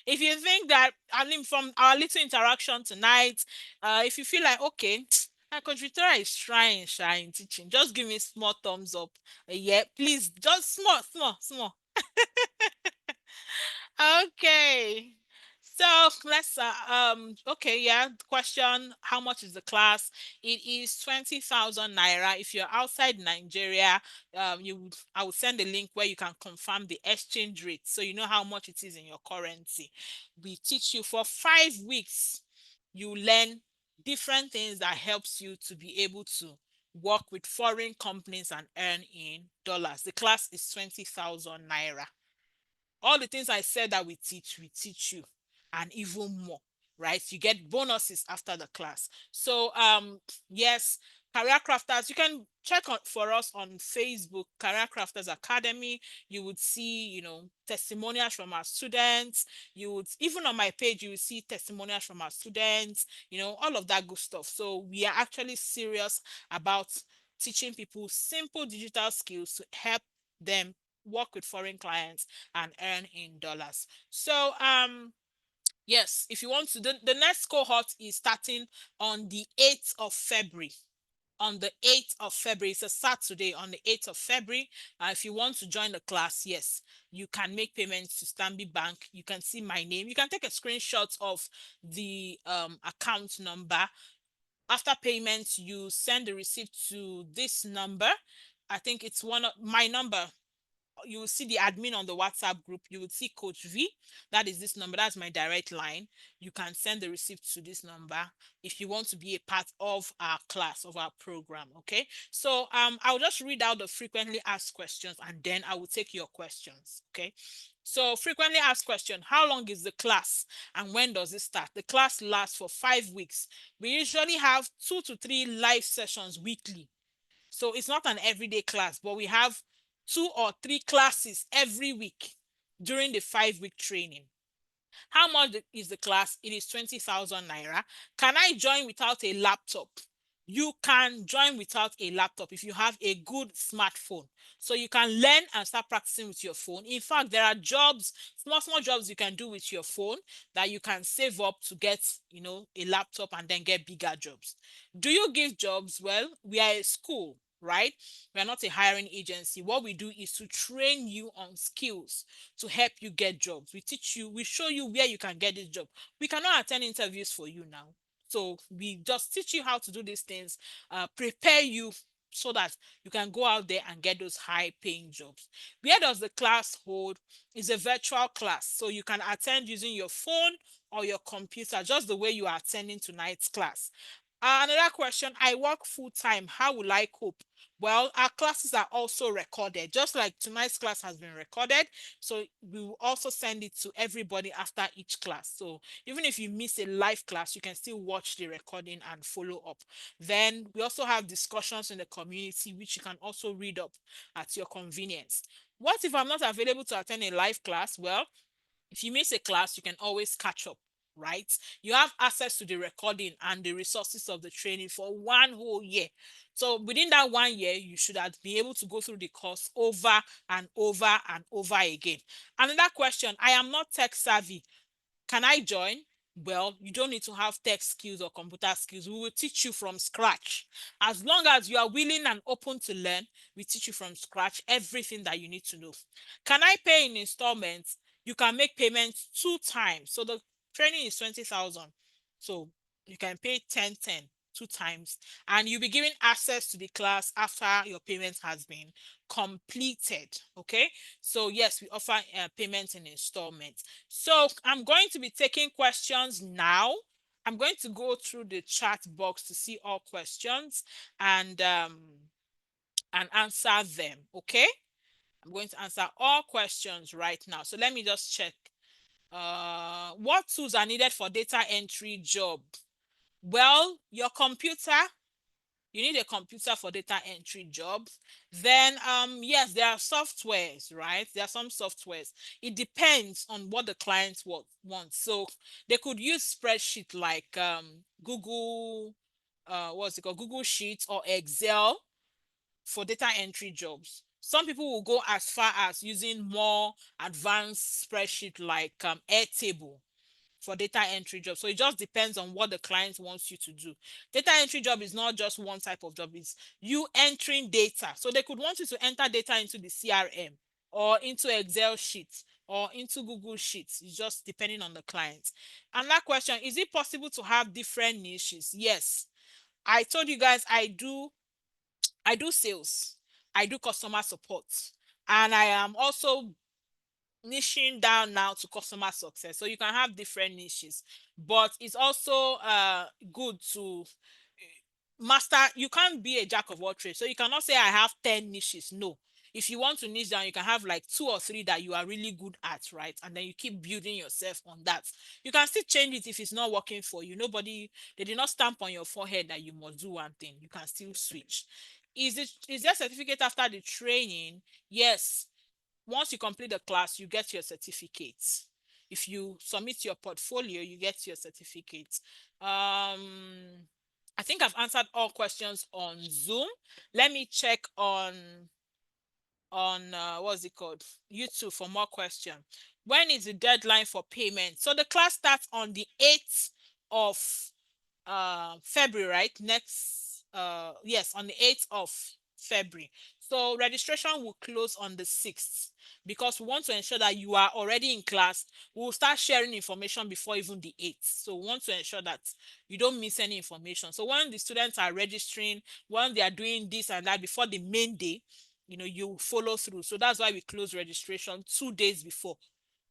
If you think that, I mean, from our little interaction tonight, if you feel like, okay, Coach Victoria is trying, shy teaching, just give me small thumbs up. Yeah, please, just small, small, small. Okay. So let's okay, yeah. Question: how much is the class? It is 20,000 naira. If you're outside Nigeria, I will send a link where you can confirm the exchange rate so you know how much it is in your currency. We teach you for 5 weeks. You learn different things that helps you to be able to work with foreign companies and earn in dollars. The class is 20,000 naira. All the things I said that we teach you, and even more, right? You get bonuses after the class. So yes, Career Crafters, you can check on for us on Facebook, Career Crafters Academy. You would see, testimonials from our students. You would, even on my page, you will see testimonials from our students, all of that good stuff. So we are actually serious about teaching people simple digital skills to help them work with foreign clients and earn in dollars. So yes, if you want to, the next cohort is starting on the 8th of February. On the 8th of February, it's a Saturday. On the 8th of February, if you want to join the class, yes, you can make payments to Stanbic Bank. You can see my name. You can take a screenshot of the account number. After payment, you send the receipt to this number. I think it's one of my number. You will see the admin on the WhatsApp group. You will see Coach V. That is this number. That's my direct line. You can send the receipt to this number if you want to be a part of our class, of our program. Okay. So I'll just read out the frequently asked questions and then I will take your questions. Okay. So frequently asked question: how long is the class and when does it start? The class lasts for 5 weeks. We usually have 2 to 3 live sessions weekly. So it's not an everyday class, but we have 2 or 3 classes every week during the 5-week training. How much is the class? It is 20,000 naira. Can I join without a laptop? You can join without a laptop if you have a good smartphone. So you can learn and start practicing with your phone. In fact, there are jobs, small jobs you can do with your phone that you can save up to get, a laptop and then get bigger jobs. Do you give jobs? Well, we are a school, right? We are not a hiring agency. What we do is to train you on skills to help you get jobs. We teach you, we show you where you can get this job. We cannot attend interviews for you now. So we just teach you how to do these things, prepare you so that you can go out there and get those high paying jobs. Where does the class hold? Is a virtual class. So you can attend using your phone or your computer, just the way you are attending tonight's class. Another question, I work full time. How will I cope? Well, our classes are also recorded, just like tonight's class has been recorded. So we will also send it to everybody after each class. So even if you miss a live class, you can still watch the recording and follow up. Then we also have discussions in the community, which you can also read up at your convenience. What if I'm not available to attend a live class? Well, if you miss a class, you can always catch up, right? You have access to the recording and the resources of the training for 1 whole year. So within that 1 year, you should have been able to go through the course over and over and over again. Another question, I am not tech savvy. Can I join? Well, you don't need to have tech skills or computer skills. We will teach you from scratch. As long as you are willing and open to learn, we teach you from scratch everything that you need to know. Can I pay in installments? You can make payments 2 times. So the training is 20,000. So you can pay 10 2 times, and you'll be given access to the class after your payment has been completed. Okay, so yes, we offer payments in installments. So I'm going to be taking questions now. I'm going to go through the chat box to see all questions and answer them. Okay, I'm going to answer all questions right now. So let me just check. What tools are needed for data entry job? Well, your computer, you need a computer for data entry jobs. Then yes, there are softwares, right? There are some softwares. It depends on what the client wants. So they could use spreadsheet like Google, what's it called, Google Sheets or Excel for data entry jobs. Some people will go as far as using more advanced spreadsheet like Airtable for data entry job. So it just depends on what the client wants you to do. Data entry job is not just one type of job, it's you entering data. So they could want you to enter data into the CRM or into Excel sheets or into Google Sheets. It's just depending on the client. And that question, is it possible to have different niches? Yes. I told you guys I do sales. I do customer support. And I am also niching down now to customer success. So you can have different niches, but it's also good to master. You can't be a jack of all trades. So you cannot say I have 10 niches. No. If you want to niche down, you can have like 2 or 3 that you are really good at, right? And then you keep building yourself on that. You can still change it if it's not working for you. Nobody, they did not stamp on your forehead that you must do one thing. You can still switch. Is there certificate after the training? Yes. Once you complete the class, you get your certificate. If you submit your portfolio, you get your certificate. I think I've answered all questions on Zoom. Let me check on what's it called, YouTube, for more questions. When is the deadline for payment? So the class starts on the 8th of February, right? Next, yes, on the 8th of February. So registration will close on the 6th because we want to ensure that you are already in class. We'll start sharing information before even the 8th. So we want to ensure that you don't miss any information. So when the students are registering, when they are doing this and that before the main day, you follow through. So that's why we close registration 2 days before,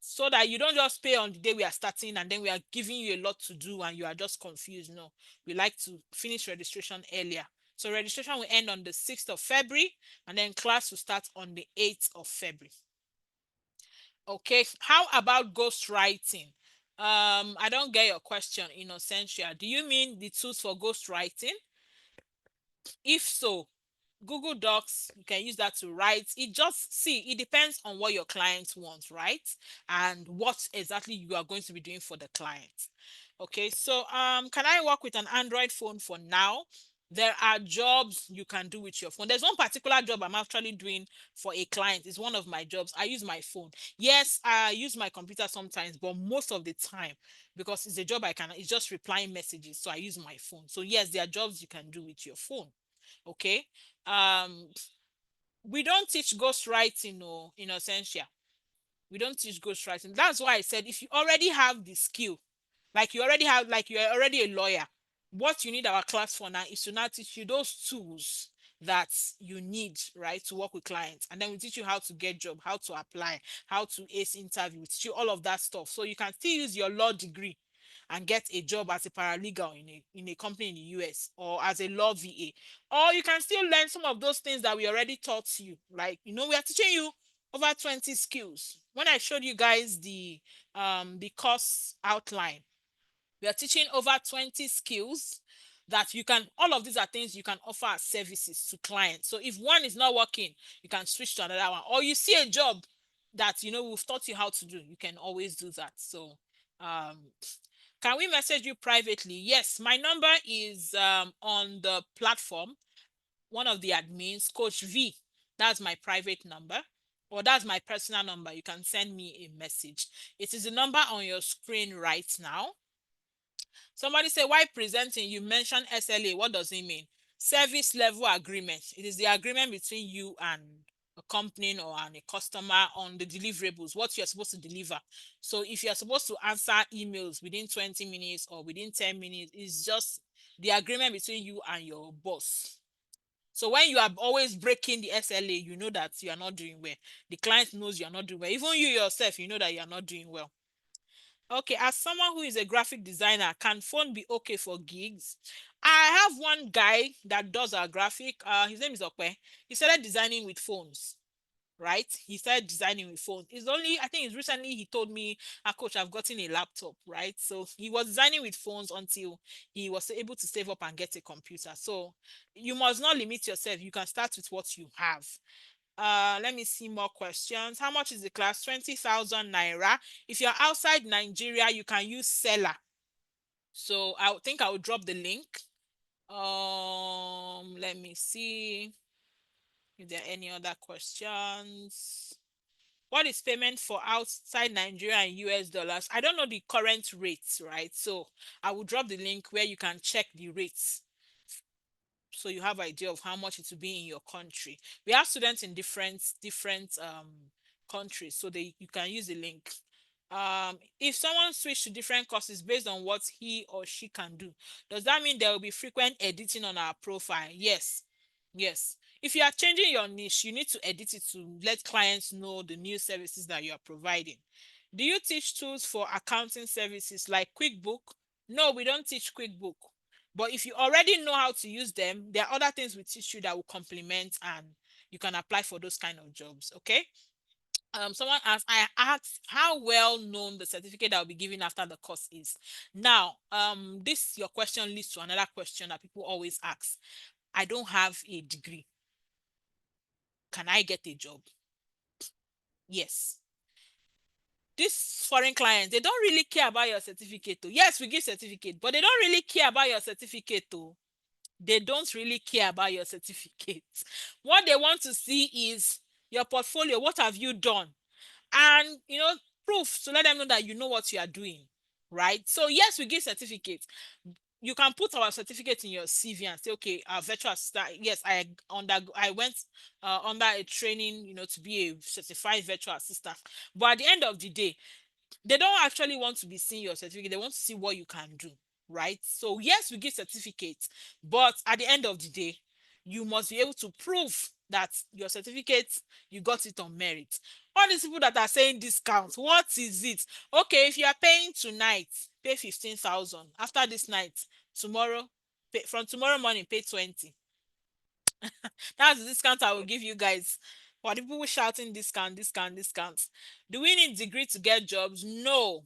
so that you don't just pay on the day we are starting and then we are giving you a lot to do and you are just confused. No, we like to finish registration earlier. So registration will end on the 6th of February and then class will start on the 8th of February. Okay, how about ghostwriting? I don't get your question, Innocentia. Do you mean the tools for ghostwriting? If so, Google Docs, you can use that to write. It depends on what your client wants, right? And what exactly you are going to be doing for the client. Okay, so can I work with an Android phone for now? There are jobs you can do with your phone. There's one particular job I'm actually doing for a client. It's one of my jobs. I use my phone. Yes, I use my computer sometimes, but most of the time, because it's a job it's just replying messages. So I use my phone. So yes, there are jobs you can do with your phone. Okay. Um, we don't teach ghostwriting or in Essential. We don't teach ghostwriting. That's why I said if you already have the skill, like you're already a lawyer, what you need our class for now is to now teach you those tools that you need, right, to work with clients. And then we teach you how to get job, how to apply, how to ace interview. We teach you all of that stuff. So you can still use your law degree and get a job as a paralegal in a company in the US, or as a law VA. Or you can still learn some of those things that we already taught you. Like, we are teaching you over 20 skills. When I showed you guys the course outline, we are teaching over 20 skills that you can, all of these are things you can offer as services to clients. So if one is not working, you can switch to another one. Or you see a job that we've taught you how to do, you can always do that. So um can we message you privately? Yes, my number is on the platform. One of the admins, Coach V, that's my private number, or that's my personal number. You can send me a message. It is the number on your screen right now. Somebody say, why presenting? You mentioned SLA. What does it mean? Service level agreement. It is the agreement between you and a company or a customer on the deliverables, what you're supposed to deliver. So if you're supposed to answer emails within 20 minutes or within 10 minutes, it's just the agreement between you and your boss. So when you are always breaking the SLA, you know that you are not doing well. The client knows you are not doing well. Even you yourself, you know that you are not doing well. Okay, as someone who is a graphic designer, can phone be okay for gigs? I have one guy that does our graphic. His name is Okwe. He started designing with phones, right? He started designing with phones. It's only, I think it's recently he told me, coach, I've gotten a laptop, right? So he was designing with phones until he was able to save up and get a computer. So you must not limit yourself. You can start with what you have. Let me see more questions. How much is the class? 20,000 naira. If you're outside Nigeria, you can use Seller. So I think I will drop the link. Let me see if there are any other questions. What is payment for outside Nigeria and US dollars? I don't know the current rates, right? So I will drop the link where you can check the rates, so you have idea of how much it will be in your country. We have students in different countries, so you can use the link. If someone switch to different courses based on what he or she can do, does that mean there will be frequent editing on our profile? Yes. Yes. If you are changing your niche, you need to edit it to let clients know the new services that you are providing. Do you teach tools for accounting services like QuickBook? No, we don't teach QuickBook. But if you already know how to use them, there are other things we teach you that will complement, and you can apply for those kind of jobs. Okay. Someone asked, I asked how well known the certificate that will be given after the course is. Now, this your question leads to another question that people always ask. I don't have a degree. Can I get a job? Yes. These foreign clients, they don't really care about your certificate. Though. Yes, we give certificate, but they don't really care about your certificate. Though. They don't really care about your certificate. What they want to see is your portfolio. What have you done? And proof to let them know that you know what you are doing, right? So yes, we give certificates. You can put our certificate in your CV and say, okay, virtual assistant. Yes, I went under a training, to be a certified virtual assistant. But at the end of the day, they don't actually want to be seeing your certificate. They want to see what you can do, right? So yes, we give certificates, but at the end of the day, you must be able to prove that your certificate, you got it on merit. All these people that are saying discount, what is it? Okay, if you are paying tonight, pay 15,000. After this night, tomorrow, from tomorrow morning, pay 20. That's the discount I will give you guys. For the people shouting discount, discount, discount. Do we need degree to get jobs? No.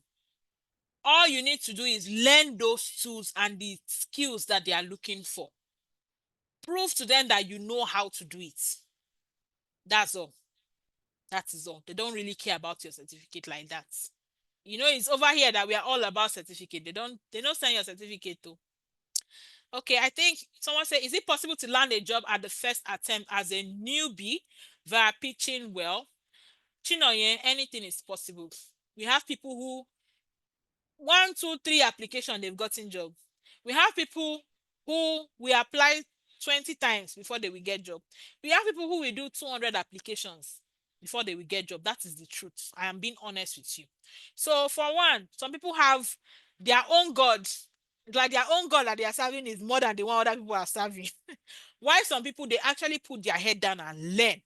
All you need to do is learn those tools and the skills that they are looking for. Prove to them that you know how to do it. That's all. That is all. They don't really care about your certificate like that. It's over here that we are all about certificate. They don't send your certificate to. Okay, I think someone said, is it possible to land a job at the first attempt as a newbie via pitching well? Chinoye, anything is possible. We have people who one, two, three application they've gotten job. We have people who we apply 20 times before they will get job. We have people who will do 200 applications before they will get job. That is the truth. I am being honest with you. So for one, some people have their own God. Like their own God that they are serving is more than the one other people are serving. Why some people they actually put their head down and learn,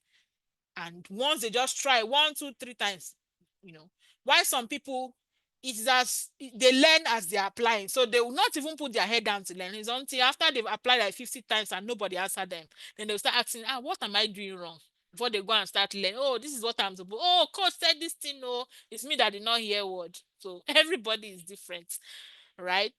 and once they just try one, two, three times, you know, why some people it's as they learn as they're applying, so they will not even put their head down to learn. It's until after they've applied like 50 times and nobody answered them, then they'll start asking, what am I doing wrong, before they go and start learning. Oh, this is what I'm supposed, oh, coach said this thing. No, it's me that did not hear word. So everybody is different, right?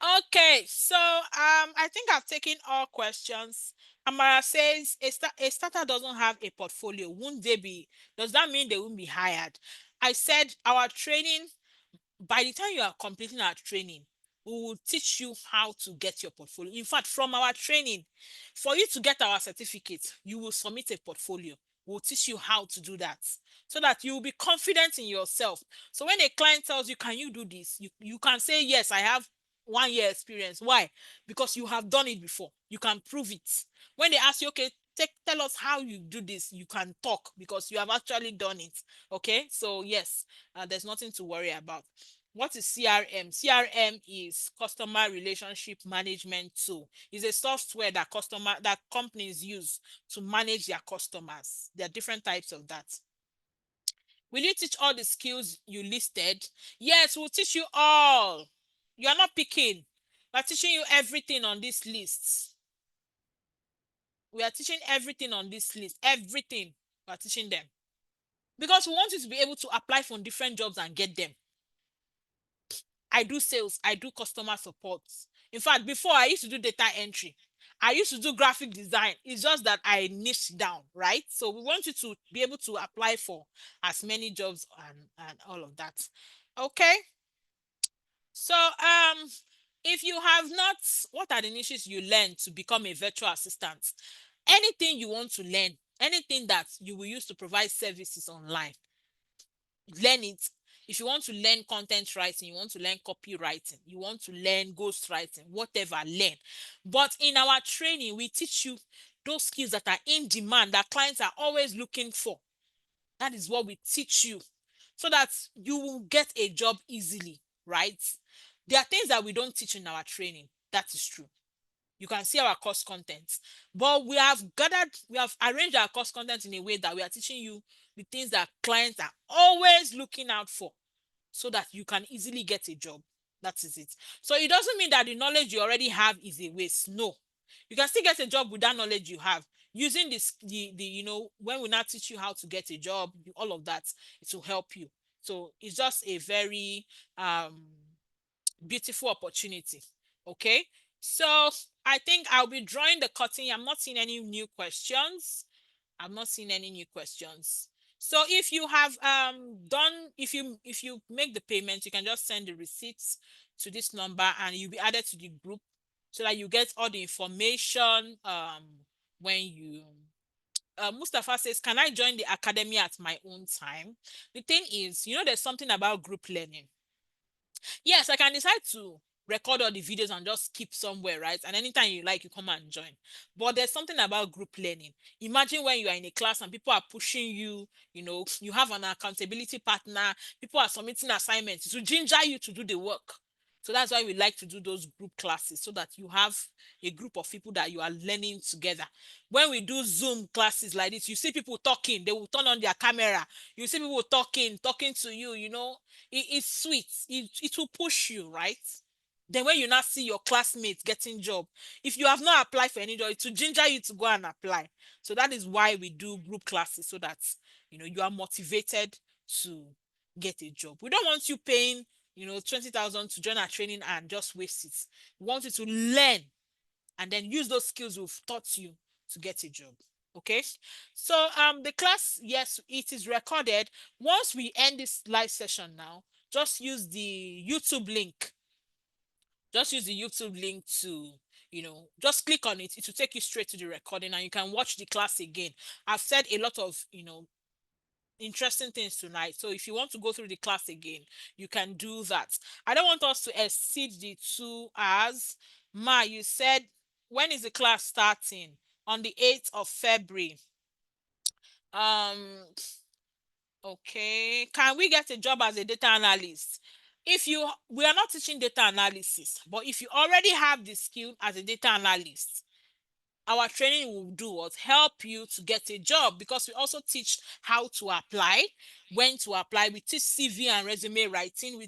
Okay, so I think I've taken all questions. Amara says a starter doesn't have a portfolio. Won't they be? Does that mean they won't be hired? I said our training, by the time you are completing our training, we will teach you how to get your portfolio. In fact, from our training, for you to get our certificate, you will submit a portfolio. We'll teach you how to do that so that you will be confident in yourself. So when a client tells you, can you do this? You can say, yes, I have 1 year experience. Why? Because you have done it before. You can prove it. When they ask you, okay, tell us how you do this, you can talk because you have actually done it. Okay, so yes, there's nothing to worry about. What is CRM? CRM is customer relationship management tool. It's a software that companies use to manage their customers. There are different types of that. Will you teach all the skills you listed? Yes, we'll teach you all. You are not picking. We're teaching you everything on this list. We are teaching everything on this list. Everything. We're teaching them. Because we want you to be able to apply for different jobs and get them. I do sales, I do customer support. In fact, before I used to do data entry, I used to do graphic design. It's just that I niched down, right? So we want you to be able to apply for as many jobs and all of that. Okay. So if you have not, what are the niches you learn to become a virtual assistant? Anything you want to learn, anything that you will use to provide services online, learn it. If you want to learn content writing, you want to learn copywriting, you want to learn ghostwriting, whatever, learn. But in our training, we teach you those skills that are in demand, that clients are always looking for. That is what we teach you so that you will get a job easily, right? There are things that we don't teach in our training. That is true. You can see our course content, but we have arranged our course content in a way that we are teaching you the things that clients are always looking out for so that you can easily get a job. That is it. So it doesn't mean that the knowledge you already have is a waste. No, you can still get a job with that knowledge you have using this when we now teach you how to get a job, all of that, it will help you. So it's just a very beautiful opportunity. Okay, so I think I'll be drawing the curtain. I'm not seeing any new questions. I'm not seeing any new questions. So if you have done, if you make the payment, you can just send the receipts to this number and you'll be added to the group so that you get all the information when you Mustafa says, can I join the academy at my own time? The thing is, there's something about group learning. Yes, I can decide to record all the videos and just keep somewhere, right? And anytime you like, you come and join. But there's something about group learning. Imagine when you are in a class and people are pushing you, you have an accountability partner, people are submitting assignments to ginger you to do the work. So that's why we like to do those group classes so that you have a group of people that you are learning together. When we do Zoom classes like this, you see people talking, they will turn on their camera. You see people talking to you, it's sweet. It will push you, right? Then when you now see your classmates getting job, if you have not applied for any job, it will ginger you to go and apply. So that is why we do group classes so that you are motivated to get a job. We don't want you paying 20,000 to join our training and just waste it. We want you to learn and then use those skills we've taught you to get a job. Okay, so the class, yes, it is recorded. Once we end this live session now, just use the YouTube link Just use the YouTube link to, just click on it. It will take you straight to the recording and you can watch the class again. I've said a lot of, interesting things tonight. So if you want to go through the class again, you can do that. I don't want us to exceed the 2 hours. Ma, you said, when is the class starting? On the 8th of February. Um, okay. Can we get a job as a data analyst? We are not teaching data analysis, but if you already have the skill as a data analyst, our training will do what? Help you to get a job, because we also teach how to apply, when to apply. We teach CV and resume writing.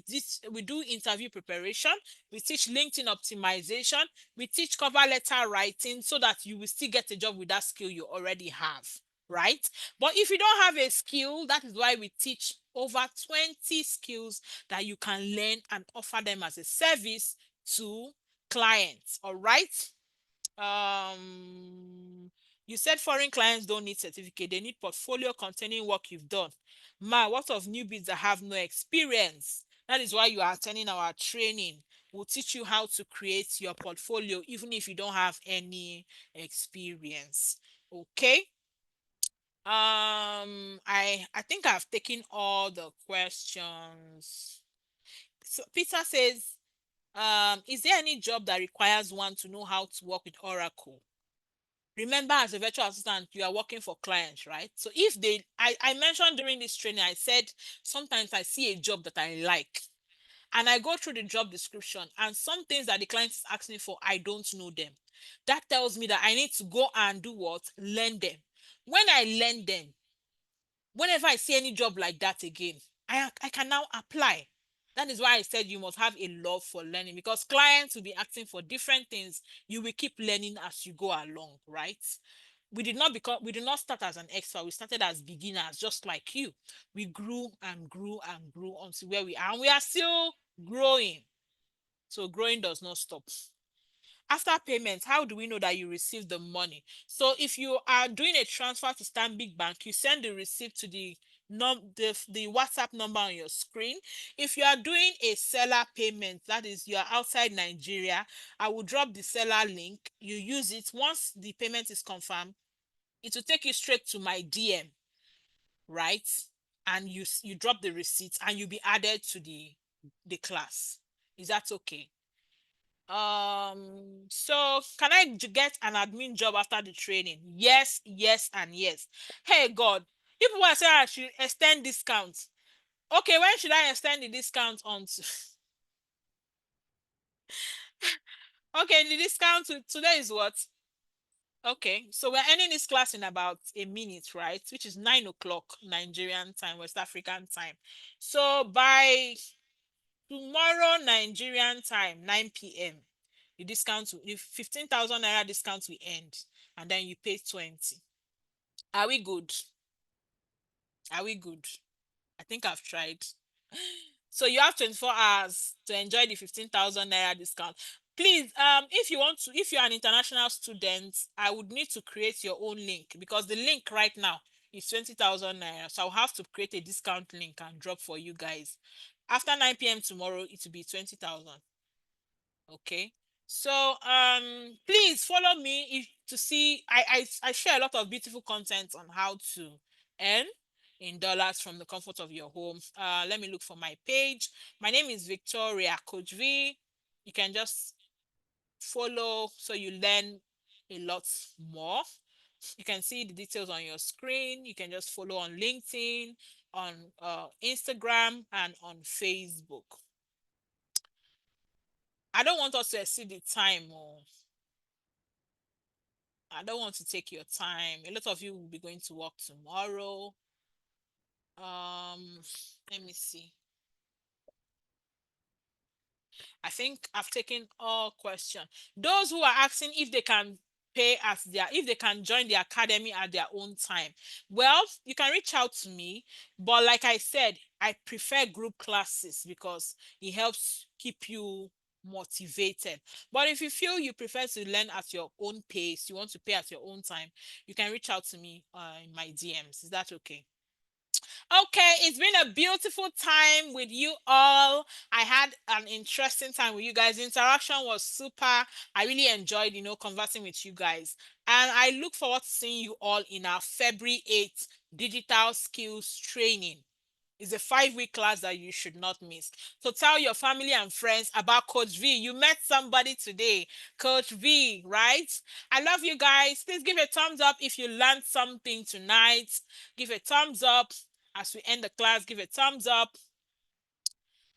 We do interview preparation. We teach LinkedIn optimization. We teach cover letter writing, so that you will still get a job with that skill you already have, right? But if you don't have a skill, that is why we teach over 20 skills that you can learn and offer them as a service to clients. All right. You said foreign clients don't need certificate, they need portfolio containing work you've done. Ma, what of newbies that have no experience? That is why you are attending our training. We'll teach you how to create your portfolio even if you don't have any experience. Okay. I think I've taken all the questions. So Peter says, is there any job that requires one to know how to work with Oracle? Remember, as a virtual assistant, you are working for clients, right? So if I mentioned during this training, I said sometimes I see a job that I like and I go through the job description, and some things that the client is asking for, I don't know them. That tells me that I need to go and do what? Learn them. When I learn them, whenever I see any job like that again, I can now apply. That is why I said you must have a love for learning, because clients will be asking for different things. You will keep learning as you go along, right? We did not start as an expert. We started as beginners, just like you. We grew and grew and grew until where we are, and we are still growing. So growing does not stop. After payment, how do we know that you received the money? So if you are doing a transfer to Stanbic Bank, you send the receipt to the WhatsApp number on your screen. If you are doing a seller payment, that is, you are outside Nigeria, I will drop the seller link. You use it. Once the payment is confirmed, it will take you straight to my DM, right? And you drop the receipt and you'll be added to the class. Is that okay? So can I get an admin job after the training? Yes, yes, and yes. Hey God, people are saying I should extend discounts. Okay, when should I extend the discount on to? Okay, the discount today is what? Okay, so we're ending this class in about a minute, right? Which is 9 o'clock Nigerian time, West African time. So by tomorrow Nigerian time, 9 p.m., the 15,000 naira discount will end, and then you pay 20. Are we good? Are we good? I think I've tried. So you have 24 hours to enjoy the 15,000 naira discount. Please, if you're an international student, I would need to create your own link, because the link right now is 20,000 naira. So I'll have to create a discount link and drop for you guys. After 9 p.m. tomorrow, it will be 20,000. Okay. So please follow me to see. I share a lot of beautiful content on how to earn in dollars from the comfort of your home. Let me look for my page. My name is Victoria Coach V. You can just follow so you learn a lot more. You can see the details on your screen. You can just follow on LinkedIn, on Instagram, and on Facebook. I don't want us to exceed the time. I don't want to take your time. A lot of you will be going to work tomorrow. Let me see. I think I've taken all questions. Those who are asking if they can if they can join the academy at their own time. Well, you can reach out to me, but like I said, I prefer group classes because it helps keep you motivated. But if you feel you prefer to learn at your own pace, you want to pay at your own time, you can reach out to me in my DMs. Is that okay? Okay, it's been a beautiful time with you all. I had an interesting time with you guys. The interaction was super. I really enjoyed, conversing with you guys. And I look forward to seeing you all in our February 8th digital skills training. It's a 5-week class that you should not miss. So tell your family and friends about Coach V. You met somebody today, Coach V, right? I love you guys. Please give a thumbs up if you learned something tonight. Give a thumbs up as we end the class. Give a thumbs up.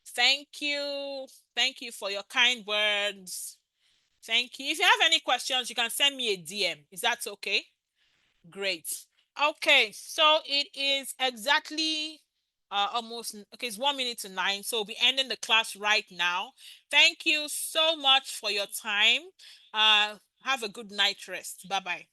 Thank you. Thank you for your kind words. Thank you. If you have any questions, you can send me a DM. Is that okay? Great. Okay, so it is exactly almost okay, it's 1 minute to 9. So we'll be ending the class right now. Thank you so much for your time. Have a good night rest. Bye bye.